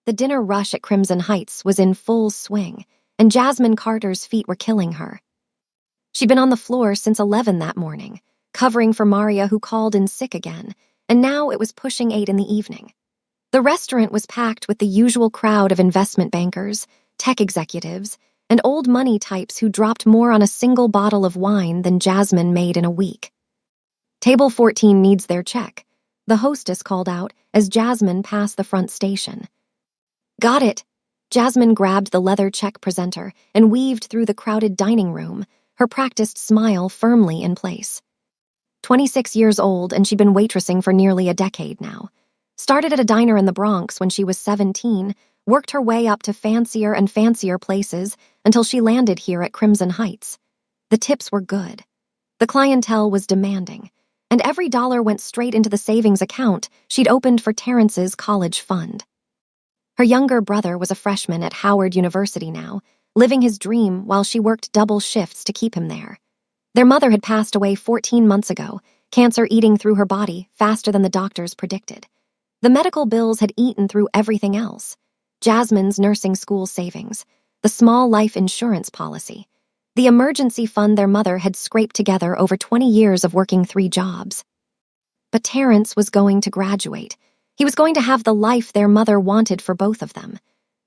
The dinner rush at Crimson Heights was in full swing, and Jasmine Carter's feet were killing her. She'd been on the floor since 11 that morning, covering for Maria, who called in sick again, and now it was pushing 8 in the evening. The restaurant was packed with the usual crowd of investment bankers, tech executives, and old money types who dropped more on a single bottle of wine than Jasmine made in a week. Table 14 needs their check, the hostess called out as Jasmine passed the front station. Got it. Jasmine grabbed the leather check presenter and weaved through the crowded dining room, her practiced smile firmly in place. 26 years old, and she'd been waitressing for nearly a decade now. Started at a diner in the Bronx when she was 17, worked her way up to fancier and fancier places until she landed here at Crimson Heights. The tips were good. The clientele was demanding, and every dollar went straight into the savings account she'd opened for Terrence's college fund. Her younger brother was a freshman at Howard University now, living his dream while she worked double shifts to keep him there. Their mother had passed away 14 months ago, cancer eating through her body faster than the doctors predicted. The medical bills had eaten through everything else. Jasmine's nursing school savings, the small life insurance policy, the emergency fund their mother had scraped together over 20 years of working 3 jobs. But Terrence was going to graduate. He was going to have the life their mother wanted for both of them.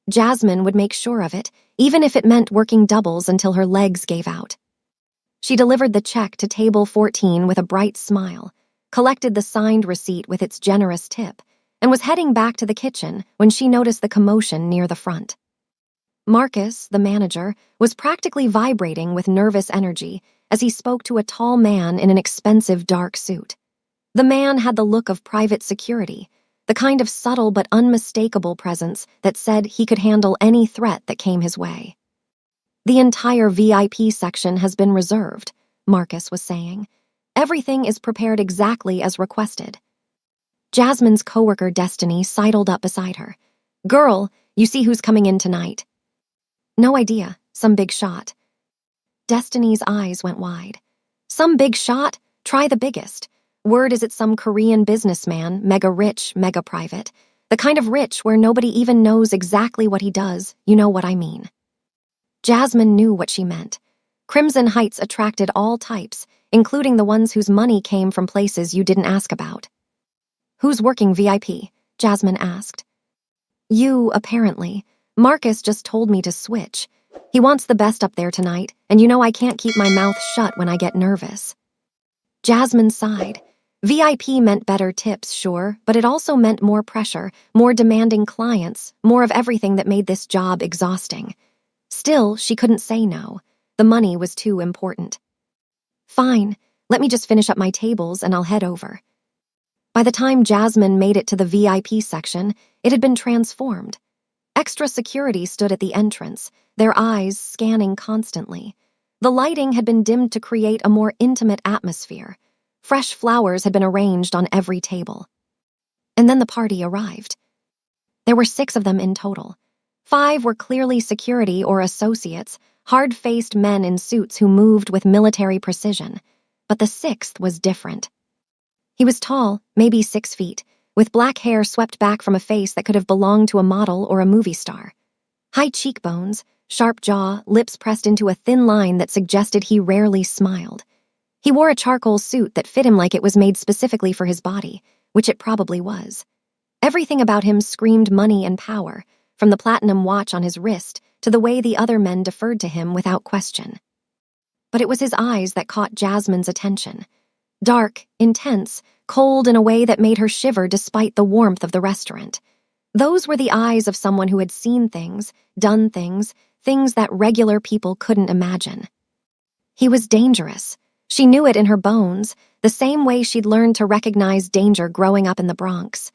Jasmine would make sure of it, even if it meant working doubles until her legs gave out. She delivered the check to table 14 with a bright smile, collected the signed receipt with its generous tip, and was heading back to the kitchen when she noticed the commotion near the front. Marcus, the manager, was practically vibrating with nervous energy as he spoke to a tall man in an expensive dark suit. The man had the look of private security, the kind of subtle but unmistakable presence that said he could handle any threat that came his way. The entire VIP section has been reserved, Marcus was saying. Everything is prepared exactly as requested. Jasmine's coworker Destiny sidled up beside her. Girl, you see who's coming in tonight? No idea, some big shot. Destiny's eyes went wide. Some big shot? Try the biggest. Word is it's some Korean businessman, mega rich, mega private. The kind of rich where nobody even knows exactly what he does, you know what I mean. Jasmine knew what she meant. Crimson Heights attracted all types, including the ones whose money came from places you didn't ask about. Who's working VIP? Jasmine asked. You, apparently. Marcus just told me to switch. He wants the best up there tonight, and you know I can't keep my mouth shut when I get nervous. Jasmine sighed. VIP meant better tips, sure, but it also meant more pressure, more demanding clients, more of everything that made this job exhausting. Still, she couldn't say no. The money was too important. Fine, let me just finish up my tables and I'll head over. By the time Jasmine made it to the VIP section, it had been transformed. Extra security stood at the entrance, their eyes scanning constantly. The lighting had been dimmed to create a more intimate atmosphere. Fresh flowers had been arranged on every table. And then the party arrived. There were 6 of them in total. 5 were clearly security or associates, hard-faced men in suits who moved with military precision. But the 6th was different. He was tall, maybe 6 feet, with black hair swept back from a face that could have belonged to a model or a movie star. High cheekbones, sharp jaw, lips pressed into a thin line that suggested he rarely smiled. He wore a charcoal suit that fit him like it was made specifically for his body, which it probably was. Everything about him screamed money and power, from the platinum watch on his wrist to the way the other men deferred to him without question. But it was his eyes that caught Jasmine's attention. Dark, intense, cold in a way that made her shiver despite the warmth of the restaurant. Those were the eyes of someone who had seen things, done things, things that regular people couldn't imagine. He was dangerous. She knew it in her bones, the same way she'd learned to recognize danger growing up in the Bronx.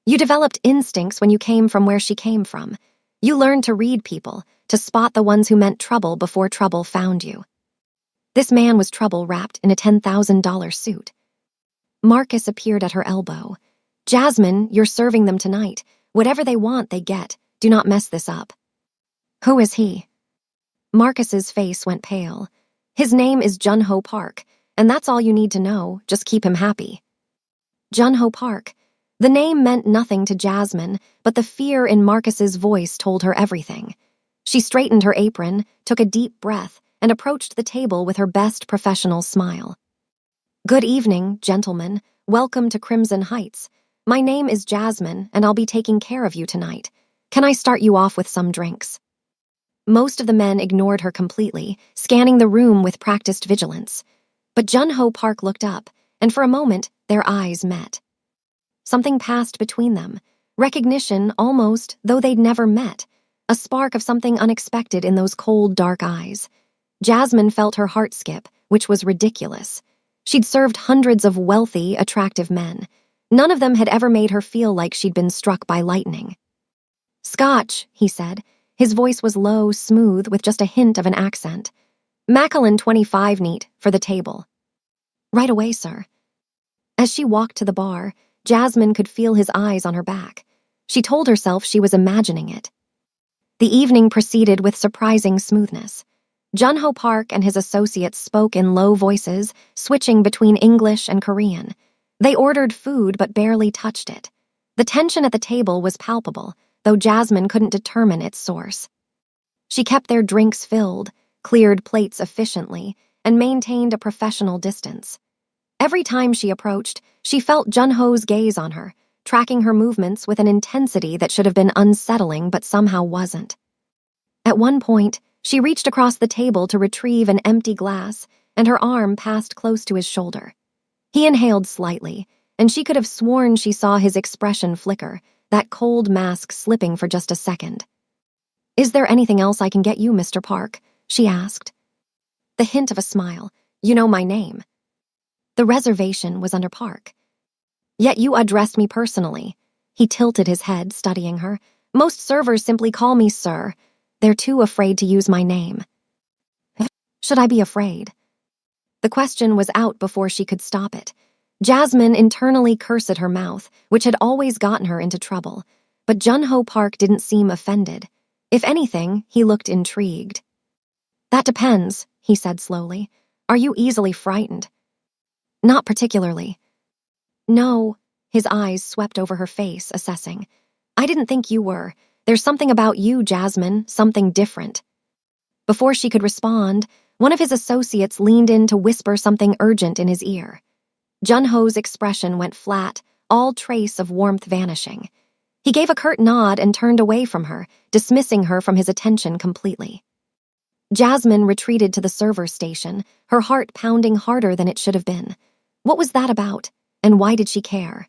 You developed instincts when you came from where she came from. You learned to read people, to spot the ones who meant trouble before trouble found you. This man was trouble wrapped in a $10,000 suit. Marcus appeared at her elbow. Jasmine, you're serving them tonight. Whatever they want, they get. Do not mess this up. Who is he? Marcus's face went pale. His name is Jun-Ho Park, and that's all you need to know. Just keep him happy. Jun-Ho Park. The name meant nothing to Jasmine, but the fear in Marcus's voice told her everything. She straightened her apron, took a deep breath, and approached the table with her best professional smile. "Good evening, gentlemen. Welcome to Crimson Heights. My name is Jasmine, and I'll be taking care of you tonight. Can I start you off with some drinks?" Most of the men ignored her completely, scanning the room with practiced vigilance. But Jun-Ho Park looked up, and for a moment, their eyes met. Something passed between them, recognition almost, though they'd never met, a spark of something unexpected in those cold, dark eyes. Jasmine felt her heart skip, which was ridiculous. She'd served hundreds of wealthy, attractive men. None of them had ever made her feel like she'd been struck by lightning. "Scotch," he said. His voice was low, smooth, with just a hint of an accent. "Macallan 25 neat, for the table." "Right away, sir." As she walked to the bar, Jasmine could feel his eyes on her back. She told herself she was imagining it. The evening proceeded with surprising smoothness. Jun-Ho Park and his associates spoke in low voices, switching between English and Korean. They ordered food but barely touched it. The tension at the table was palpable, though Jasmine couldn't determine its source. She kept their drinks filled, cleared plates efficiently, and maintained a professional distance. Every time she approached, she felt Jun-Ho's gaze on her, tracking her movements with an intensity that should have been unsettling but somehow wasn't. At one point, she reached across the table to retrieve an empty glass, and her arm passed close to his shoulder. He inhaled slightly, and she could have sworn she saw his expression flicker, that cold mask slipping for just a second. "Is there anything else I can get you, Mr. Park?" she asked. The hint of a smile. "You know my name." The reservation was under Park. "Yet you addressed me personally." He tilted his head, studying her. "Most servers simply call me sir. They're too afraid to use my name." Should I be afraid? The question was out before she could stop it. Jasmine internally cursed her mouth, which had always gotten her into trouble. But Jun-Ho Park didn't seem offended. If anything, he looked intrigued. "That depends," he said slowly. "Are you easily frightened?" "Not particularly." "No." His eyes swept over her face, assessing. "I didn't think you were. There's something about you, Jasmine, something different." Before she could respond, one of his associates leaned in to whisper something urgent in his ear. Jun-Ho's expression went flat, all trace of warmth vanishing. He gave a curt nod and turned away from her, dismissing her from his attention completely. Jasmine retreated to the server station, her heart pounding harder than it should have been. What was that about, and why did she care?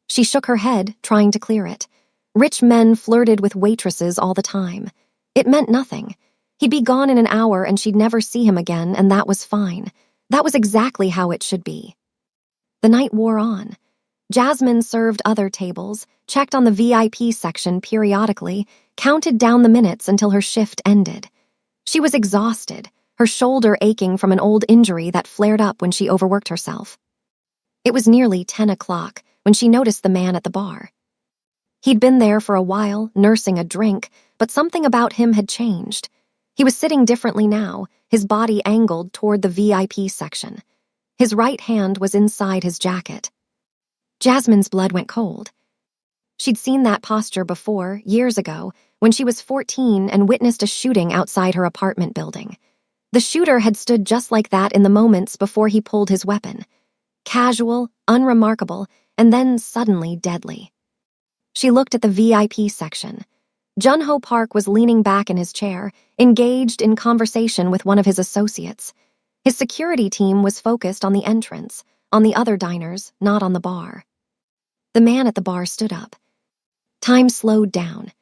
She shook her head, trying to clear it. Rich men flirted with waitresses all the time. It meant nothing. He'd be gone in an hour and she'd never see him again, and that was fine. That was exactly how it should be. The night wore on. Jasmine served other tables, checked on the VIP section periodically, counted down the minutes until her shift ended. She was exhausted, her shoulder aching from an old injury that flared up when she overworked herself. It was nearly 10 o'clock when she noticed the man at the bar. He'd been there for a while, nursing a drink, but something about him had changed. He was sitting differently now, his body angled toward the VIP section. His right hand was inside his jacket. Jasmine's blood went cold. She'd seen that posture before, years ago, when she was 14 and witnessed a shooting outside her apartment building. The shooter had stood just like that in the moments before he pulled his weapon. Casual, unremarkable, and then suddenly deadly. She looked at the VIP section. Jun-Ho Park was leaning back in his chair, engaged in conversation with one of his associates. His security team was focused on the entrance, on the other diners, not on the bar. The man at the bar stood up. Time slowed down.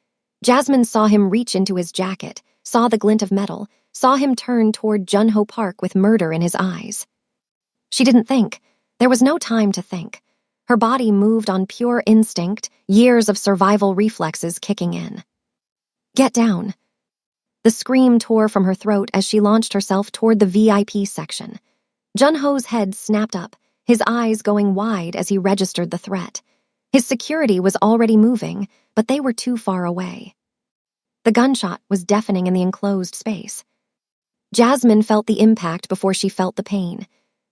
Jasmine saw him reach into his jacket, saw the glint of metal, saw him turn toward Jun-Ho Park with murder in his eyes. She didn't think. There was no time to think. Her body moved on pure instinct, years of survival reflexes kicking in. "Get down." The scream tore from her throat as she launched herself toward the VIP section. Jun-Ho's head snapped up, his eyes going wide as he registered the threat. His security was already moving, but they were too far away. The gunshot was deafening in the enclosed space. Jasmine felt the impact before she felt the pain.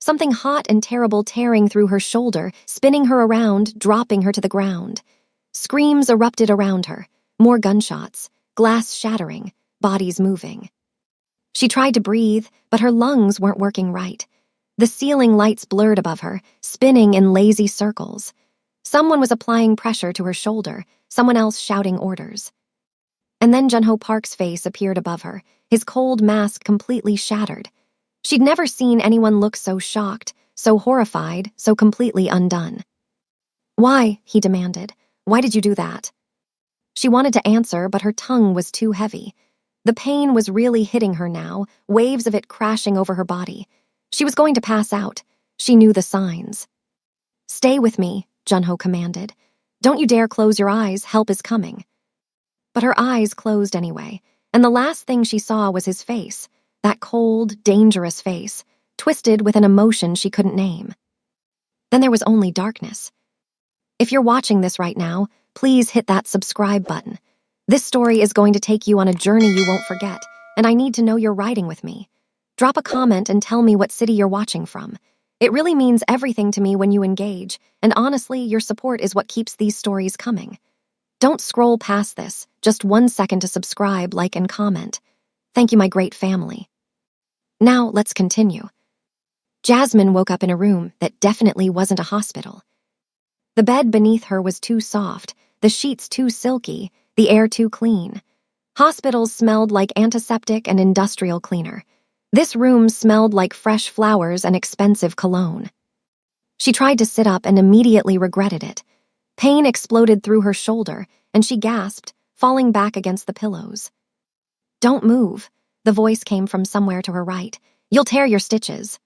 something hot and terrible tearing through her shoulder, spinning her around, dropping her to the ground. Screams erupted around her, more gunshots, glass shattering, bodies moving. She tried to breathe, but her lungs weren't working right. The ceiling lights blurred above her, spinning in lazy circles. Someone was applying pressure to her shoulder, someone else shouting orders. And then Jun-Ho Park's face appeared above her, his cold mask completely shattered. She'd never seen anyone look so shocked, so horrified, so completely undone. "Why?" he demanded. "Why did you do that?" She wanted to answer, but her tongue was too heavy. The pain was really hitting her now, waves of it crashing over her body. She was going to pass out. She knew the signs. "Stay with me," Jun-Ho commanded. "Don't you dare close your eyes, help is coming." But her eyes closed anyway, and the last thing she saw was his face, that cold, dangerous face, twisted with an emotion she couldn't name. Then there was only darkness. If you're watching this right now, please hit that subscribe button. This story is going to take you on a journey you won't forget, and I need to know you're riding with me. Drop a comment and tell me what city you're watching from. It really means everything to me when you engage, and honestly, your support is what keeps these stories coming. Don't scroll past this, just 1 second to subscribe, like, and comment. Thank you, my great family. Now, let's continue. Jasmine woke up in a room that definitely wasn't a hospital. The bed beneath her was too soft, the sheets too silky, the air too clean. Hospitals smelled like antiseptic and industrial cleaner. This room smelled like fresh flowers and expensive cologne. She tried to sit up and immediately regretted it. Pain exploded through her shoulder, and she gasped, falling back against the pillows. "Don't move," the voice came from somewhere to her right. "You'll tear your stitches."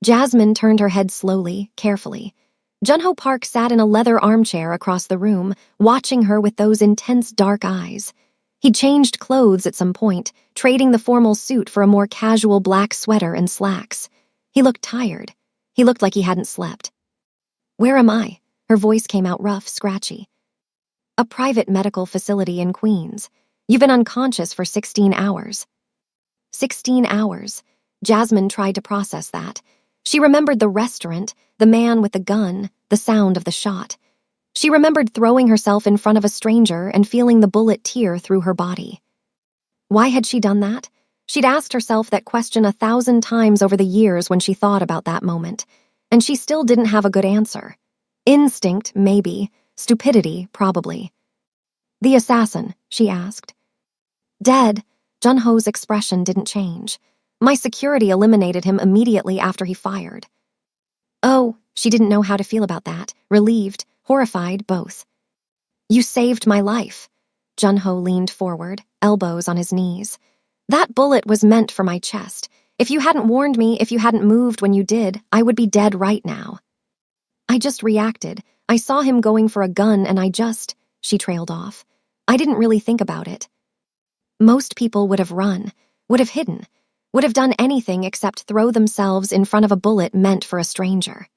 Jasmine turned her head slowly, carefully. Jun-Ho Park sat in a leather armchair across the room, watching her with those intense dark eyes. He'd changed clothes at some point, trading the formal suit for a more casual black sweater and slacks. He looked tired. He looked like he hadn't slept. "Where am I?" Her voice came out rough, scratchy. "A private medical facility in Queens. You've been unconscious for 16 hours. 16 hours. Jasmine tried to process that. She remembered the restaurant, the man with the gun, the sound of the shot. She remembered throwing herself in front of a stranger and feeling the bullet tear through her body. Why had she done that? She'd asked herself that question 1,000 times over the years when she thought about that moment, and she still didn't have a good answer. Instinct, maybe. Stupidity, probably. "The assassin?" she asked. "Dead." Jun-Ho's expression didn't change. "My security eliminated him immediately after he fired." Oh, she didn't know how to feel about that. Relieved, horrified, both. "You saved my life." Jun-Ho leaned forward, elbows on his knees. "That bullet was meant for my chest. If you hadn't warned me, if you hadn't moved when you did, I would be dead right now." "I just reacted. I saw him going for a gun and she trailed off. "I didn't really think about it." Most people would have run, would have hidden, would have done anything except throw themselves in front of a bullet meant for a stranger.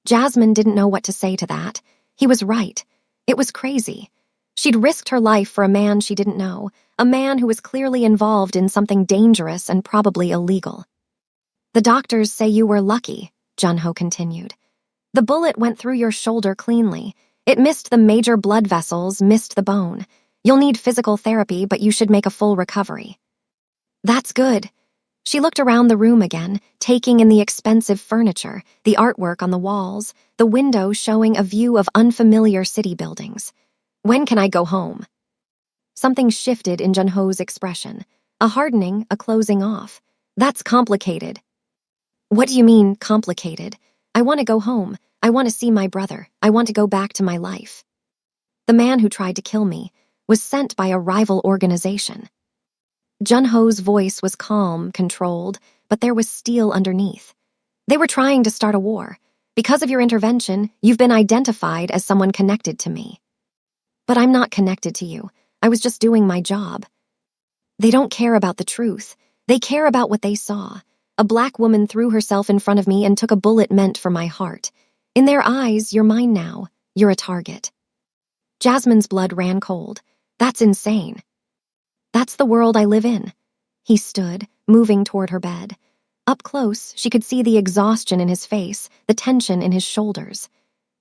Jasmine didn't know what to say to that. He was right. It was crazy. She'd risked her life for a man she didn't know, a man who was clearly involved in something dangerous and probably illegal. "The doctors say you were lucky," Jun-Ho continued. "The bullet went through your shoulder cleanly. It missed the major blood vessels, missed the bone. You'll need physical therapy, but you should make a full recovery." "That's good." She looked around the room again, taking in the expensive furniture, the artwork on the walls, the window showing a view of unfamiliar city buildings. "When can I go home?" Something shifted in Jun-Ho's expression. A hardening, a closing off. "That's complicated." "What do you mean, complicated?" "I want to go home. I want to see my brother. I want to go back to my life." "The man who tried to kill me was sent by a rival organization." Jun-Ho's voice was calm, controlled, but there was steel underneath. "They were trying to start a war. Because of your intervention, you've been identified as someone connected to me." "But I'm not connected to you. I was just doing my job." "They don't care about the truth. They care about what they saw. A black woman threw herself in front of me and took a bullet meant for my heart. In their eyes, you're mine now. You're a target." Jasmine's blood ran cold. "That's insane." "That's the world I live in." He stood, moving toward her bed. Up close, she could see the exhaustion in his face, the tension in his shoulders.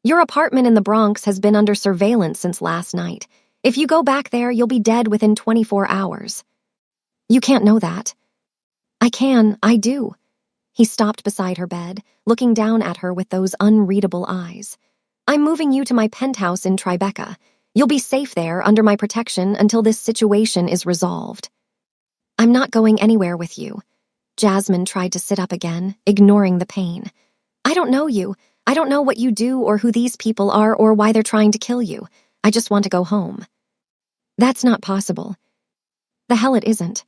Your apartment in the Bronx has been under surveillance since last night. If you go back there, you'll be dead within 24 hours. You can't know that. I do. He stopped beside her bed, looking down at her with those unreadable eyes. I'm moving you to my penthouse in Tribeca. You'll be safe there under my protection until this situation is resolved. I'm not going anywhere with you. Jasmine tried to sit up again, ignoring the pain. I don't know you. I don't know what you do or who these people are or why they're trying to kill you. I just want to go home. That's not possible. The hell it isn't.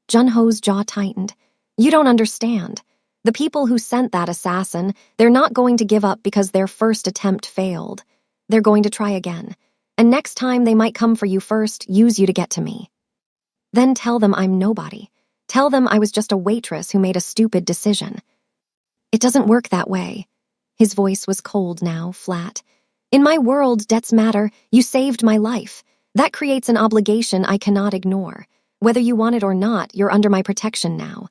Junho's jaw tightened. You don't understand. The people who sent that assassin, they're not going to give up because their first attempt failed. They're going to try again. And next time they might come for you first, use you to get to me. Then tell them I'm nobody. Tell them I was just a waitress who made a stupid decision. It doesn't work that way. His voice was cold now, flat. In my world, debts matter. You saved my life. That creates an obligation I cannot ignore. Whether you want it or not, you're under my protection now.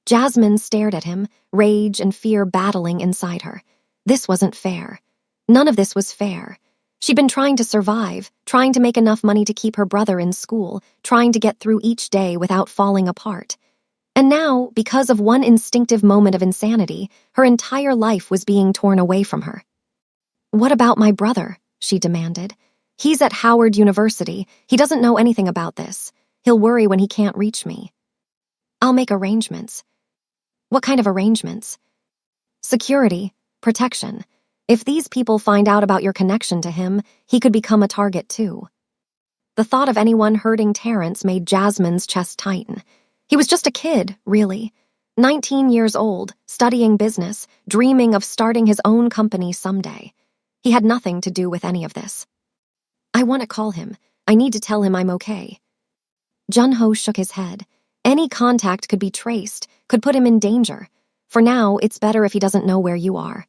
Jasmine stared at him, rage and fear battling inside her. This wasn't fair. None of this was fair. She'd been trying to survive, trying to make enough money to keep her brother in school, trying to get through each day without falling apart. And now, because of one instinctive moment of insanity, her entire life was being torn away from her. What about my brother? She demanded. He's at Howard University. He doesn't know anything about this. He'll worry when he can't reach me. I'll make arrangements. What kind of arrangements? Security, protection. If these people find out about your connection to him, he could become a target too. The thought of anyone hurting Terrence made Jasmine's chest tighten. He was just a kid, really. 19 years old, studying business, dreaming of starting his own company someday. He had nothing to do with any of this. I want to call him. I need to tell him I'm okay. Junho shook his head. Any contact could be traced, could put him in danger. For now, it's better if he doesn't know where you are.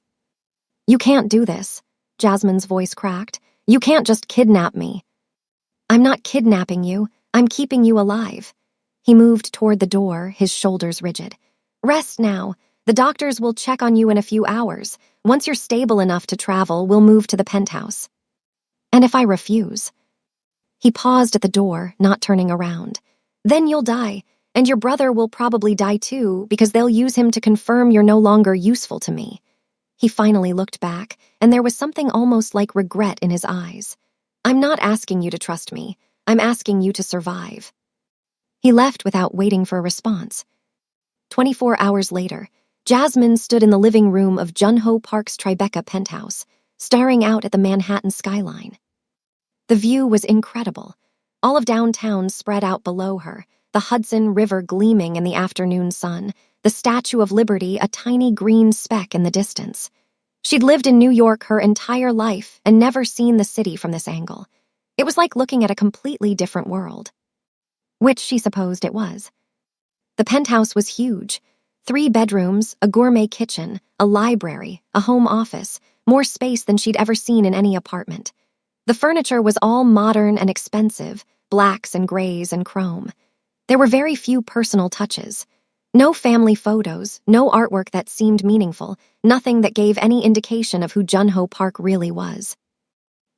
You can't do this. Jasmine's voice cracked. You can't just kidnap me. I'm not kidnapping you. I'm keeping you alive. He moved toward the door, his shoulders rigid. Rest now. The doctors will check on you in a few hours. Once you're stable enough to travel, we'll move to the penthouse. And if I refuse? He paused at the door, not turning around. Then you'll die, and your brother will probably die too, because they'll use him to confirm you're no longer useful to me. He finally looked back, and there was something almost like regret in his eyes. I'm not asking you to trust me. I'm asking you to survive. He left without waiting for a response. 24 hours later, Jasmine stood in the living room of Junho Park's Tribeca penthouse, staring out at the Manhattan skyline. The view was incredible. All of downtown spread out below her, the Hudson River gleaming in the afternoon sun, the Statue of Liberty a tiny green speck in the distance. She'd lived in New York her entire life and never seen the city from this angle. It was like looking at a completely different world. Which she supposed it was. The penthouse was huge. 3 bedrooms, a gourmet kitchen, a library, a home office, more space than she'd ever seen in any apartment. The furniture was all modern and expensive, blacks and grays and chrome. There were very few personal touches. No family photos, no artwork that seemed meaningful, nothing that gave any indication of who Junho Park really was.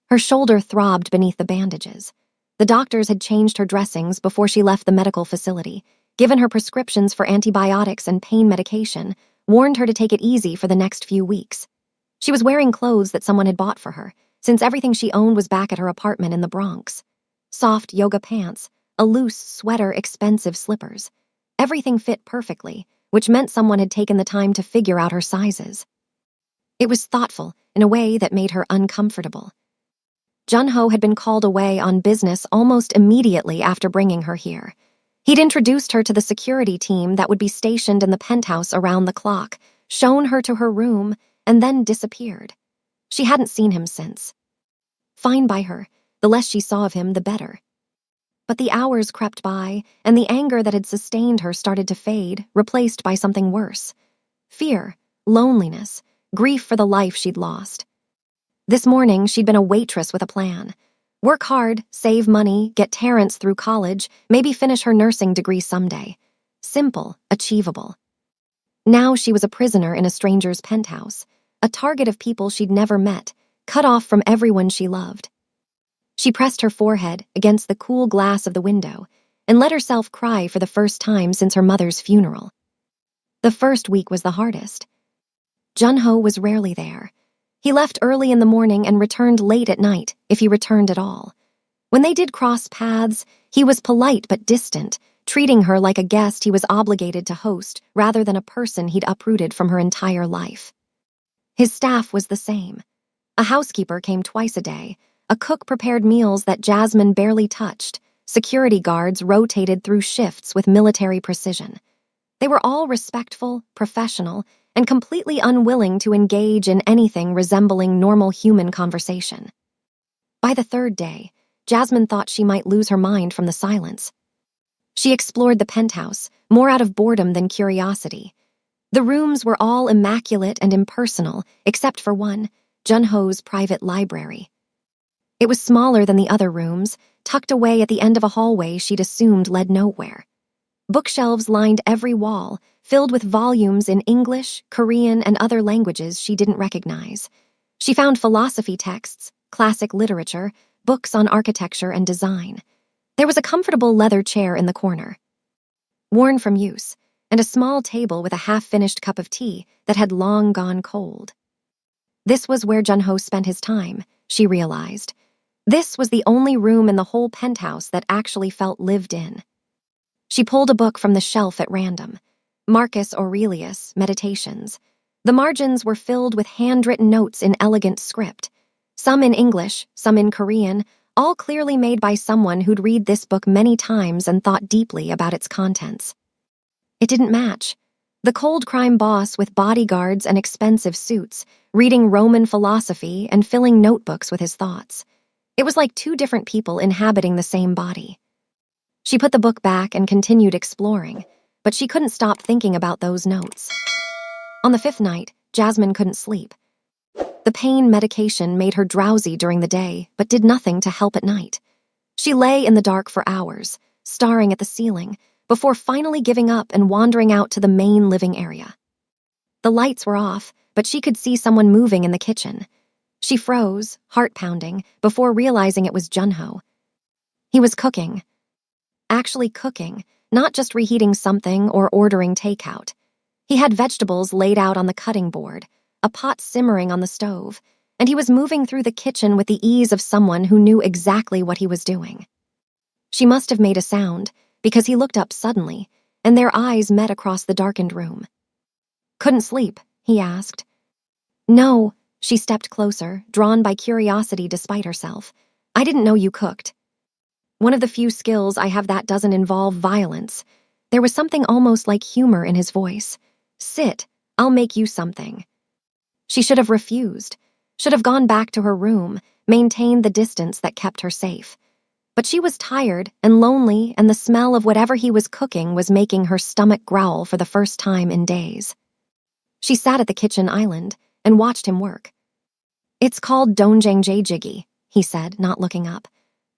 Her shoulder throbbed beneath the bandages. The doctors had changed her dressings before she left the medical facility, given her prescriptions for antibiotics and pain medication, warned her to take it easy for the next few weeks. She was wearing clothes that someone had bought for her, since everything she owned was back at her apartment in the Bronx. Soft yoga pants, a loose sweater, expensive slippers. Everything fit perfectly, which meant someone had taken the time to figure out her sizes. It was thoughtful in a way that made her uncomfortable. Junho had been called away on business almost immediately after bringing her here. He'd introduced her to the security team that would be stationed in the penthouse around the clock, shown her to her room, and then disappeared. She hadn't seen him since. Fine by her. The less she saw of him, the better. But the hours crept by, and the anger that had sustained her started to fade, replaced by something worse. Fear, loneliness, grief for the life she'd lost. This morning, she'd been a waitress with a plan. Work hard, save money, get Terrence through college, maybe finish her nursing degree someday. Simple, achievable. Now she was a prisoner in a stranger's penthouse, a target of people she'd never met, cut off from everyone she loved. She pressed her forehead against the cool glass of the window and let herself cry for the first time since her mother's funeral. The first week was the hardest. Junho was rarely there. He left early in the morning and returned late at night, if he returned at all. When they did cross paths, he was polite but distant, treating her like a guest he was obligated to host rather than a person he'd uprooted from her entire life. His staff was the same. A housekeeper came twice a day. A cook prepared meals that Jasmine barely touched. Security guards rotated through shifts with military precision. They were all respectful, professional, and completely unwilling to engage in anything resembling normal human conversation. By the third day, Jasmine thought she might lose her mind from the silence. She explored the penthouse, more out of boredom than curiosity. The rooms were all immaculate and impersonal, except for one, Junho's private library. It was smaller than the other rooms, tucked away at the end of a hallway she'd assumed led nowhere. Bookshelves lined every wall, filled with volumes in English, Korean, and other languages she didn't recognize. She found philosophy texts, classic literature, books on architecture and design. There was a comfortable leather chair in the corner, worn from use, and a small table with a half-finished cup of tea that had long gone cold. This was where Junho spent his time, she realized. This was the only room in the whole penthouse that actually felt lived in. She pulled a book from the shelf at random. Marcus Aurelius, Meditations. The margins were filled with handwritten notes in elegant script, some in English, some in Korean, all clearly made by someone who'd read this book many times and thought deeply about its contents. It didn't match. The cold crime boss with bodyguards and expensive suits, reading Roman philosophy and filling notebooks with his thoughts. It was like two different people inhabiting the same body. She put the book back and continued exploring, but she couldn't stop thinking about those notes. On the fifth night, Jasmine couldn't sleep. The pain medication made her drowsy during the day, but did nothing to help at night. She lay in the dark for hours, staring at the ceiling, before finally giving up and wandering out to the main living area. The lights were off, but she could see someone moving in the kitchen. She froze, heart pounding, before realizing it was Junho. He was cooking. Actually cooking, not just reheating something or ordering takeout. He had vegetables laid out on the cutting board, a pot simmering on the stove, and he was moving through the kitchen with the ease of someone who knew exactly what he was doing. She must have made a sound, because he looked up suddenly, and their eyes met across the darkened room. "Couldn't sleep?" he asked. "No," she stepped closer, drawn by curiosity despite herself. "I didn't know you cooked. One of the few skills I have that doesn't involve violence." There was something almost like humor in his voice. "Sit, I'll make you something." She should have refused, should have gone back to her room, maintained the distance that kept her safe. But she was tired and lonely, and the smell of whatever he was cooking was making her stomach growl for the first time in days. She sat at the kitchen island and watched him work. "It's called doenjangjjigi," he said, not looking up.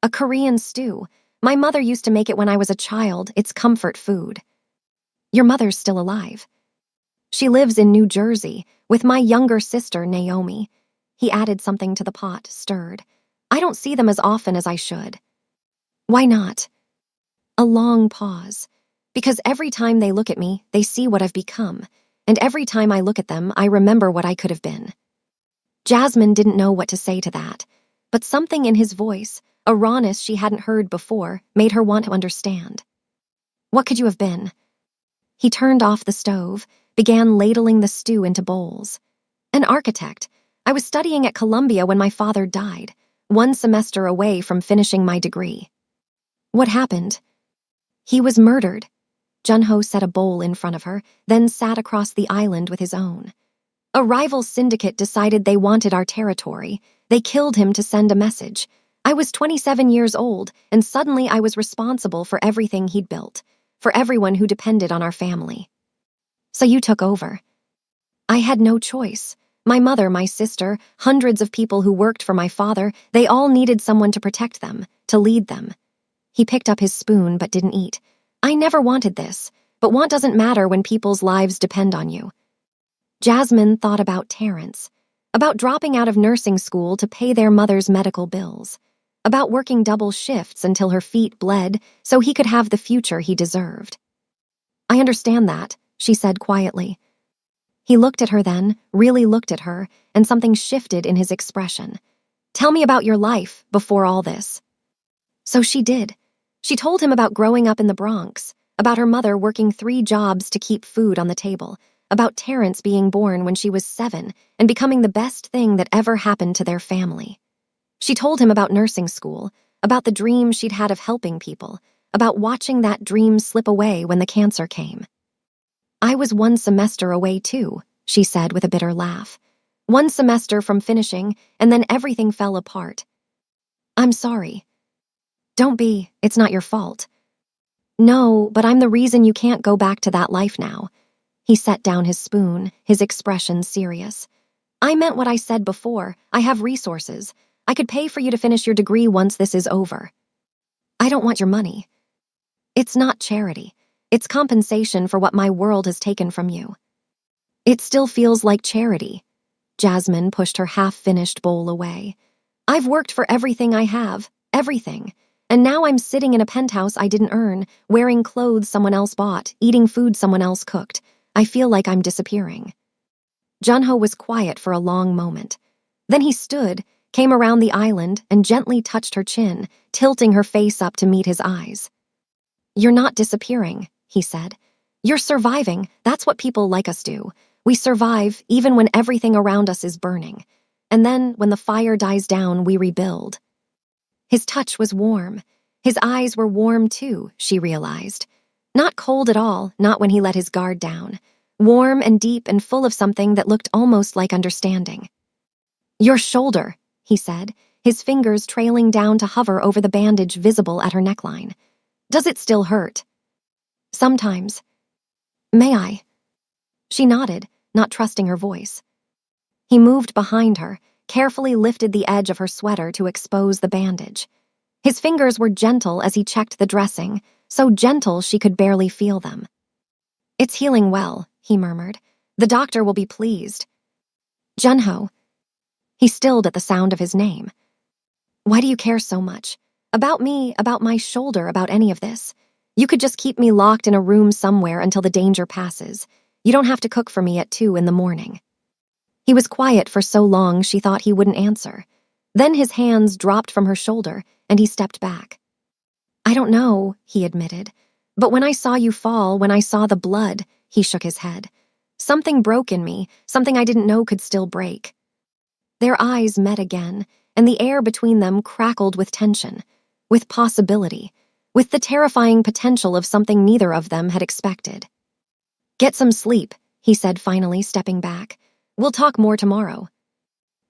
"A Korean stew. My mother used to make it when I was a child. It's comfort food." "Your mother's still alive." "She lives in New Jersey with my younger sister, Naomi." He added something to the pot, stirred. "I don't see them as often as I should." "Why not?" A long pause. "Because every time they look at me, they see what I've become, and every time I look at them, I remember what I could have been." Jasmine didn't know what to say to that, but something in his voice, a rawness she hadn't heard before, made her want to understand. "What could you have been?" He turned off the stove, began ladling the stew into bowls. "An architect. I was studying at Columbia when my father died, one semester away from finishing my degree." "What happened?" "He was murdered." Junho set a bowl in front of her, then sat across the island with his own. "A rival syndicate decided they wanted our territory. They killed him to send a message. I was 27 years old, and suddenly I was responsible for everything he'd built, for everyone who depended on our family." "So you took over." "I had no choice. My mother, my sister, hundreds of people who worked for my father, they all needed someone to protect them, to lead them." He picked up his spoon but didn't eat. "I never wanted this. But want doesn't matter when people's lives depend on you. Jasmine thought about Terrence, about dropping out of nursing school to pay their mother's medical bills, about working double shifts until her feet bled so he could have the future he deserved. I understand that, she said quietly. He looked at her then, really looked at her, and something shifted in his expression. Tell me about your life before all this. So she did. She told him about growing up in the Bronx, about her mother working 3 jobs to keep food on the table, about Terrence being born when she was 7 and becoming the best thing that ever happened to their family. She told him about nursing school, about the dream she'd had of helping people, about watching that dream slip away when the cancer came. I was 1 semester away too, she said with a bitter laugh. 1 semester from finishing, and then everything fell apart. I'm sorry. Don't be, it's not your fault. No, but I'm the reason you can't go back to that life now. He set down his spoon, his expression serious. I meant what I said before. I have resources. I could pay for you to finish your degree once this is over. I don't want your money. It's not charity. It's compensation for what my world has taken from you. It still feels like charity. Jasmine pushed her half-finished bowl away. I've worked for everything I have, everything. And now I'm sitting in a penthouse I didn't earn, wearing clothes someone else bought, eating food someone else cooked. I feel like I'm disappearing. Junho was quiet for a long moment. Then he stood, came around the island, and gently touched her chin, tilting her face up to meet his eyes. You're not disappearing, he said. You're surviving. That's what people like us do. We survive even when everything around us is burning. And then, when the fire dies down, we rebuild. His touch was warm. His eyes were warm too, she realized. Not cold at all, not when he let his guard down. Warm and deep and full of something that looked almost like understanding. Your shoulder, he said, his fingers trailing down to hover over the bandage visible at her neckline. Does it still hurt? Sometimes. May I? She nodded, not trusting her voice. He moved behind her, carefully lifted the edge of her sweater to expose the bandage. His fingers were gentle as he checked the dressing, so gentle she could barely feel them. It's healing well, he murmured. The doctor will be pleased. Junho. He stilled at the sound of his name. Why do you care so much? About me, about my shoulder, about any of this? You could just keep me locked in a room somewhere until the danger passes. You don't have to cook for me at 2 in the morning. He was quiet for so long she thought he wouldn't answer. Then his hands dropped from her shoulder, and he stepped back. I don't know, he admitted. But when I saw you fall, when I saw the blood, he shook his head. Something broke in me, something I didn't know could still break. Their eyes met again, and the air between them crackled with tension, with possibility, with the terrifying potential of something neither of them had expected. Get some sleep, he said finally, stepping back. We'll talk more tomorrow.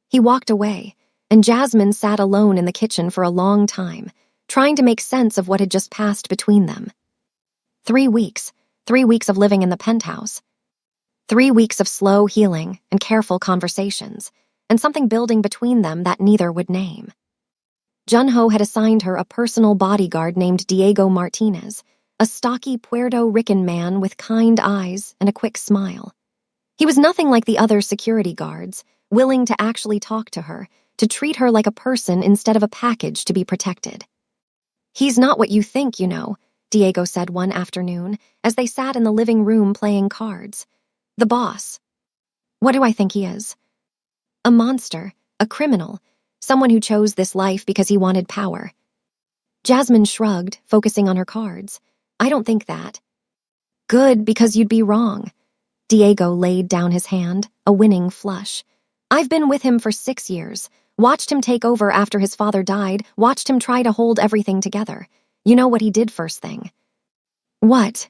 He walked away, and Jasmine sat alone in the kitchen for a long time, trying to make sense of what had just passed between them. 3 weeks, 3 weeks of living in the penthouse. 3 weeks of slow healing and careful conversations, and something building between them that neither would name. Junho had assigned her a personal bodyguard named Diego Martinez, a stocky Puerto Rican man with kind eyes and a quick smile. He was nothing like the other security guards, willing to actually talk to her, to treat her like a person instead of a package to be protected. He's not what you think, you know, Diego said one afternoon as they sat in the living room playing cards. The boss. What do I think he is? A monster, a criminal, someone who chose this life because he wanted power. Jasmine shrugged, focusing on her cards. I don't think that. Good, because you'd be wrong. Diego laid down his hand, a winning flush. I've been with him for 6 years, watched him take over after his father died, watched him try to hold everything together. You know what he did first thing? What?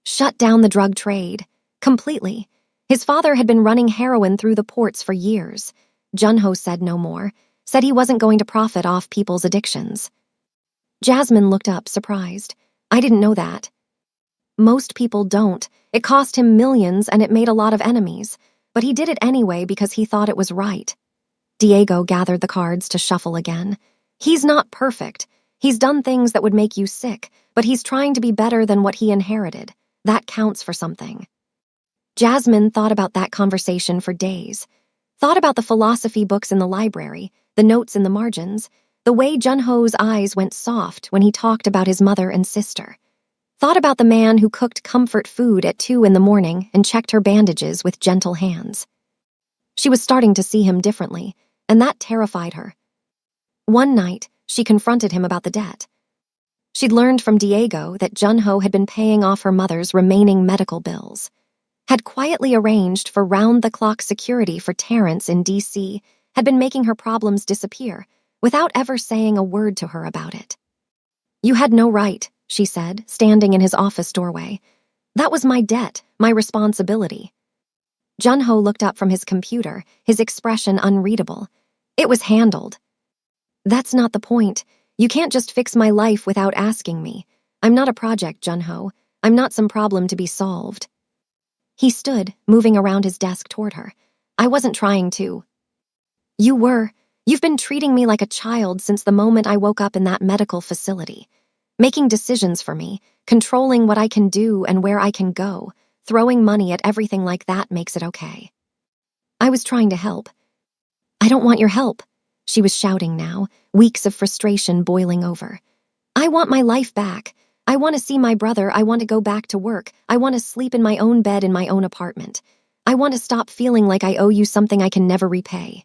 Shut down the drug trade. Completely. His father had been running heroin through the ports for years. Junho said no more, said he wasn't going to profit off people's addictions. Jasmine looked up, surprised. I didn't know that. Most people don't. It cost him millions and it made a lot of enemies. But he did it anyway because he thought it was right. Diego gathered the cards to shuffle again. He's not perfect. He's done things that would make you sick, but he's trying to be better than what he inherited. That counts for something. Jasmine thought about that conversation for days. Thought about the philosophy books in the library, the notes in the margins, the way Junho's eyes went soft when he talked about his mother and sister. Thought about the man who cooked comfort food at 2 a.m. and checked her bandages with gentle hands. She was starting to see him differently, and that terrified her. One night, she confronted him about the debt. She'd learned from Diego that Junho had been paying off her mother's remaining medical bills, had quietly arranged for round-the-clock security for Terrence in D.C., had been making her problems disappear, without ever saying a word to her about it. "You had no right," she said, standing in his office doorway. "That was my debt, my responsibility." Junho looked up from his computer, his expression unreadable. "It was handled." "That's not the point. You can't just fix my life without asking me. I'm not a project, Junho. I'm not some problem to be solved." He stood, moving around his desk toward her. "I wasn't trying to." "You were. You've been treating me like a child since the moment I woke up in that medical facility. Making decisions for me, controlling what I can do and where I can go, throwing money at everything like that makes it okay." "I was trying to help." "I don't want your help," she was shouting now, weeks of frustration boiling over. "I want my life back. I want to see my brother. I want to go back to work. I want to sleep in my own bed in my own apartment. I want to stop feeling like I owe you something I can never repay."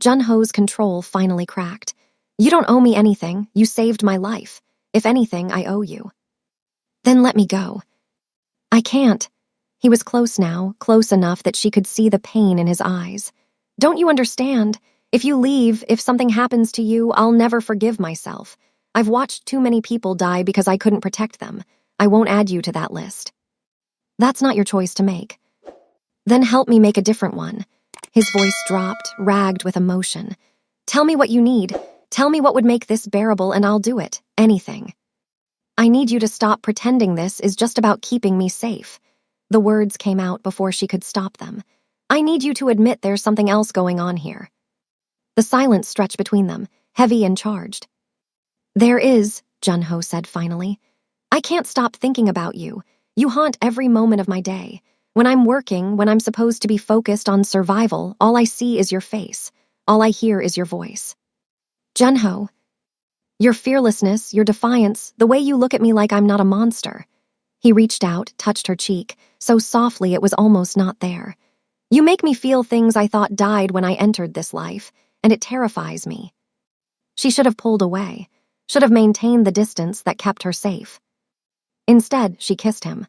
Junho's control finally cracked. "You don't owe me anything. You saved my life. If anything, I owe you." "Then let me go." "I can't." He was close now, close enough that she could see the pain in his eyes. "Don't you understand? If you leave, if something happens to you, I'll never forgive myself. I've watched too many people die because I couldn't protect them. I won't add you to that list." "That's not your choice to make." "Then help me make a different one." His voice dropped, ragged with emotion. "Tell me what you need. Tell me what would make this bearable and I'll do it. Anything. I need you to stop pretending this is just about keeping me safe." The words came out before she could stop them. "I need you to admit there's something else going on here." The silence stretched between them, heavy and charged. "There is," Junho said finally. "I can't stop thinking about you. You haunt every moment of my day. When I'm working, when I'm supposed to be focused on survival, all I see is your face. All I hear is your voice. Junho, your fearlessness, your defiance, the way you look at me like I'm not a monster." He reached out, touched her cheek, so softly it was almost not there. "You make me feel things I thought died when I entered this life, and it terrifies me." She should have pulled away, should have maintained the distance that kept her safe. Instead, she kissed him.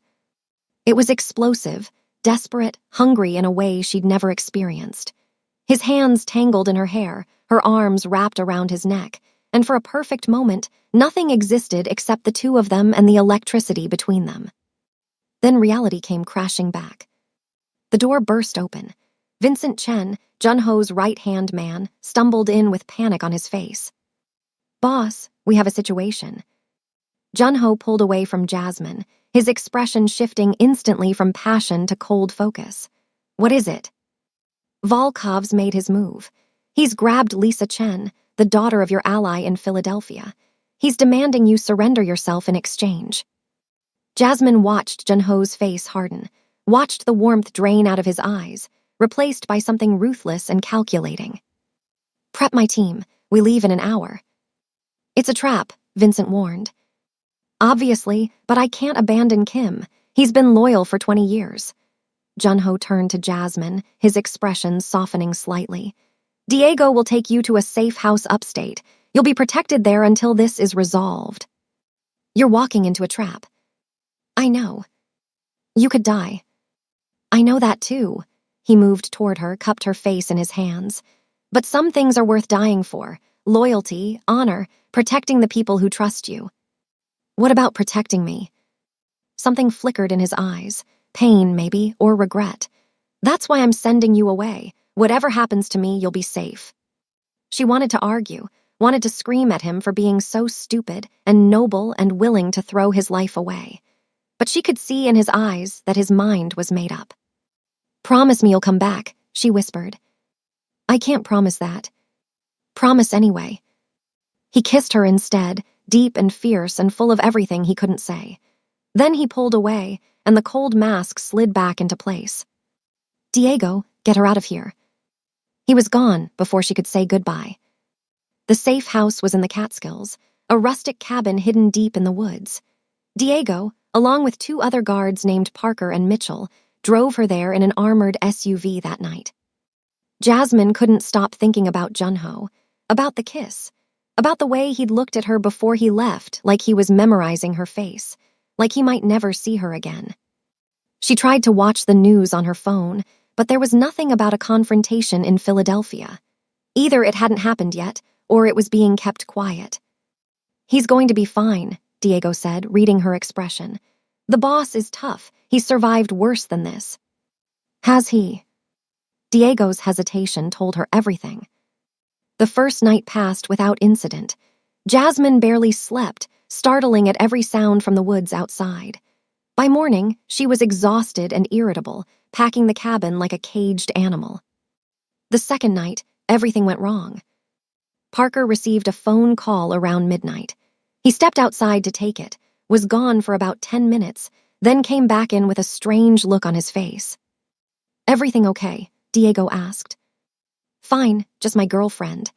It was explosive, desperate, hungry in a way she'd never experienced. His hands tangled in her hair, her arms wrapped around his neck, and for a perfect moment, nothing existed except the two of them and the electricity between them. Then reality came crashing back. The door burst open. Vincent Chen, Junho's right-hand man, stumbled in with panic on his face. "Boss, we have a situation." Junho pulled away from Jasmine, his expression shifting instantly from passion to cold focus. "What is it?" "Volkov's made his move. He's grabbed Lisa Chen, the daughter of your ally in Philadelphia. He's demanding you surrender yourself in exchange." Jasmine watched Junho's face harden, watched the warmth drain out of his eyes, replaced by something ruthless and calculating. "Prep my team. We leave in an hour." "It's a trap," Vincent warned. "Obviously, but I can't abandon Kim. He's been loyal for 20 years. Junho turned to Jasmine, his expression softening slightly. "Diego will take you to a safe house upstate. You'll be protected there until this is resolved." "You're walking into a trap." "I know. You could die." "I know that too." He moved toward her, cupped her face in his hands. "But some things are worth dying for. Loyalty, honor, protecting the people who trust you." "What about protecting me?" Something flickered in his eyes. Pain, maybe, or regret. "That's why I'm sending you away. Whatever happens to me, you'll be safe." She wanted to argue, wanted to scream at him for being so stupid and noble and willing to throw his life away. But she could see in his eyes that his mind was made up. "Promise me you'll come back," she whispered. "I can't promise that." "Promise anyway." He kissed her instead, deep and fierce and full of everything he couldn't say. Then he pulled away, and the cold mask slid back into place. "Diego, get her out of here." He was gone before she could say goodbye. The safe house was in the Catskills, a rustic cabin hidden deep in the woods. Diego, along with 2 other guards named Parker and Mitchell, drove her there in an armored SUV that night. Jasmine couldn't stop thinking about Junho, about the kiss, about the way he'd looked at her before he left, like he was memorizing her face, like he might never see her again. She tried to watch the news on her phone, but there was nothing about a confrontation in Philadelphia. Either it hadn't happened yet, or it was being kept quiet. "He's going to be fine," Diego said, reading her expression. "The boss is tough. He's survived worse than this." "Has he?" Diego's hesitation told her everything. The first night passed without incident. Jasmine barely slept, startling at every sound from the woods outside. By morning, she was exhausted and irritable, packing the cabin like a caged animal. The second night, everything went wrong. Parker received a phone call around midnight. He stepped outside to take it, was gone for about 10 minutes, then came back in with a strange look on his face. "Everything okay?" Diego asked. "Fine, just my girlfriend."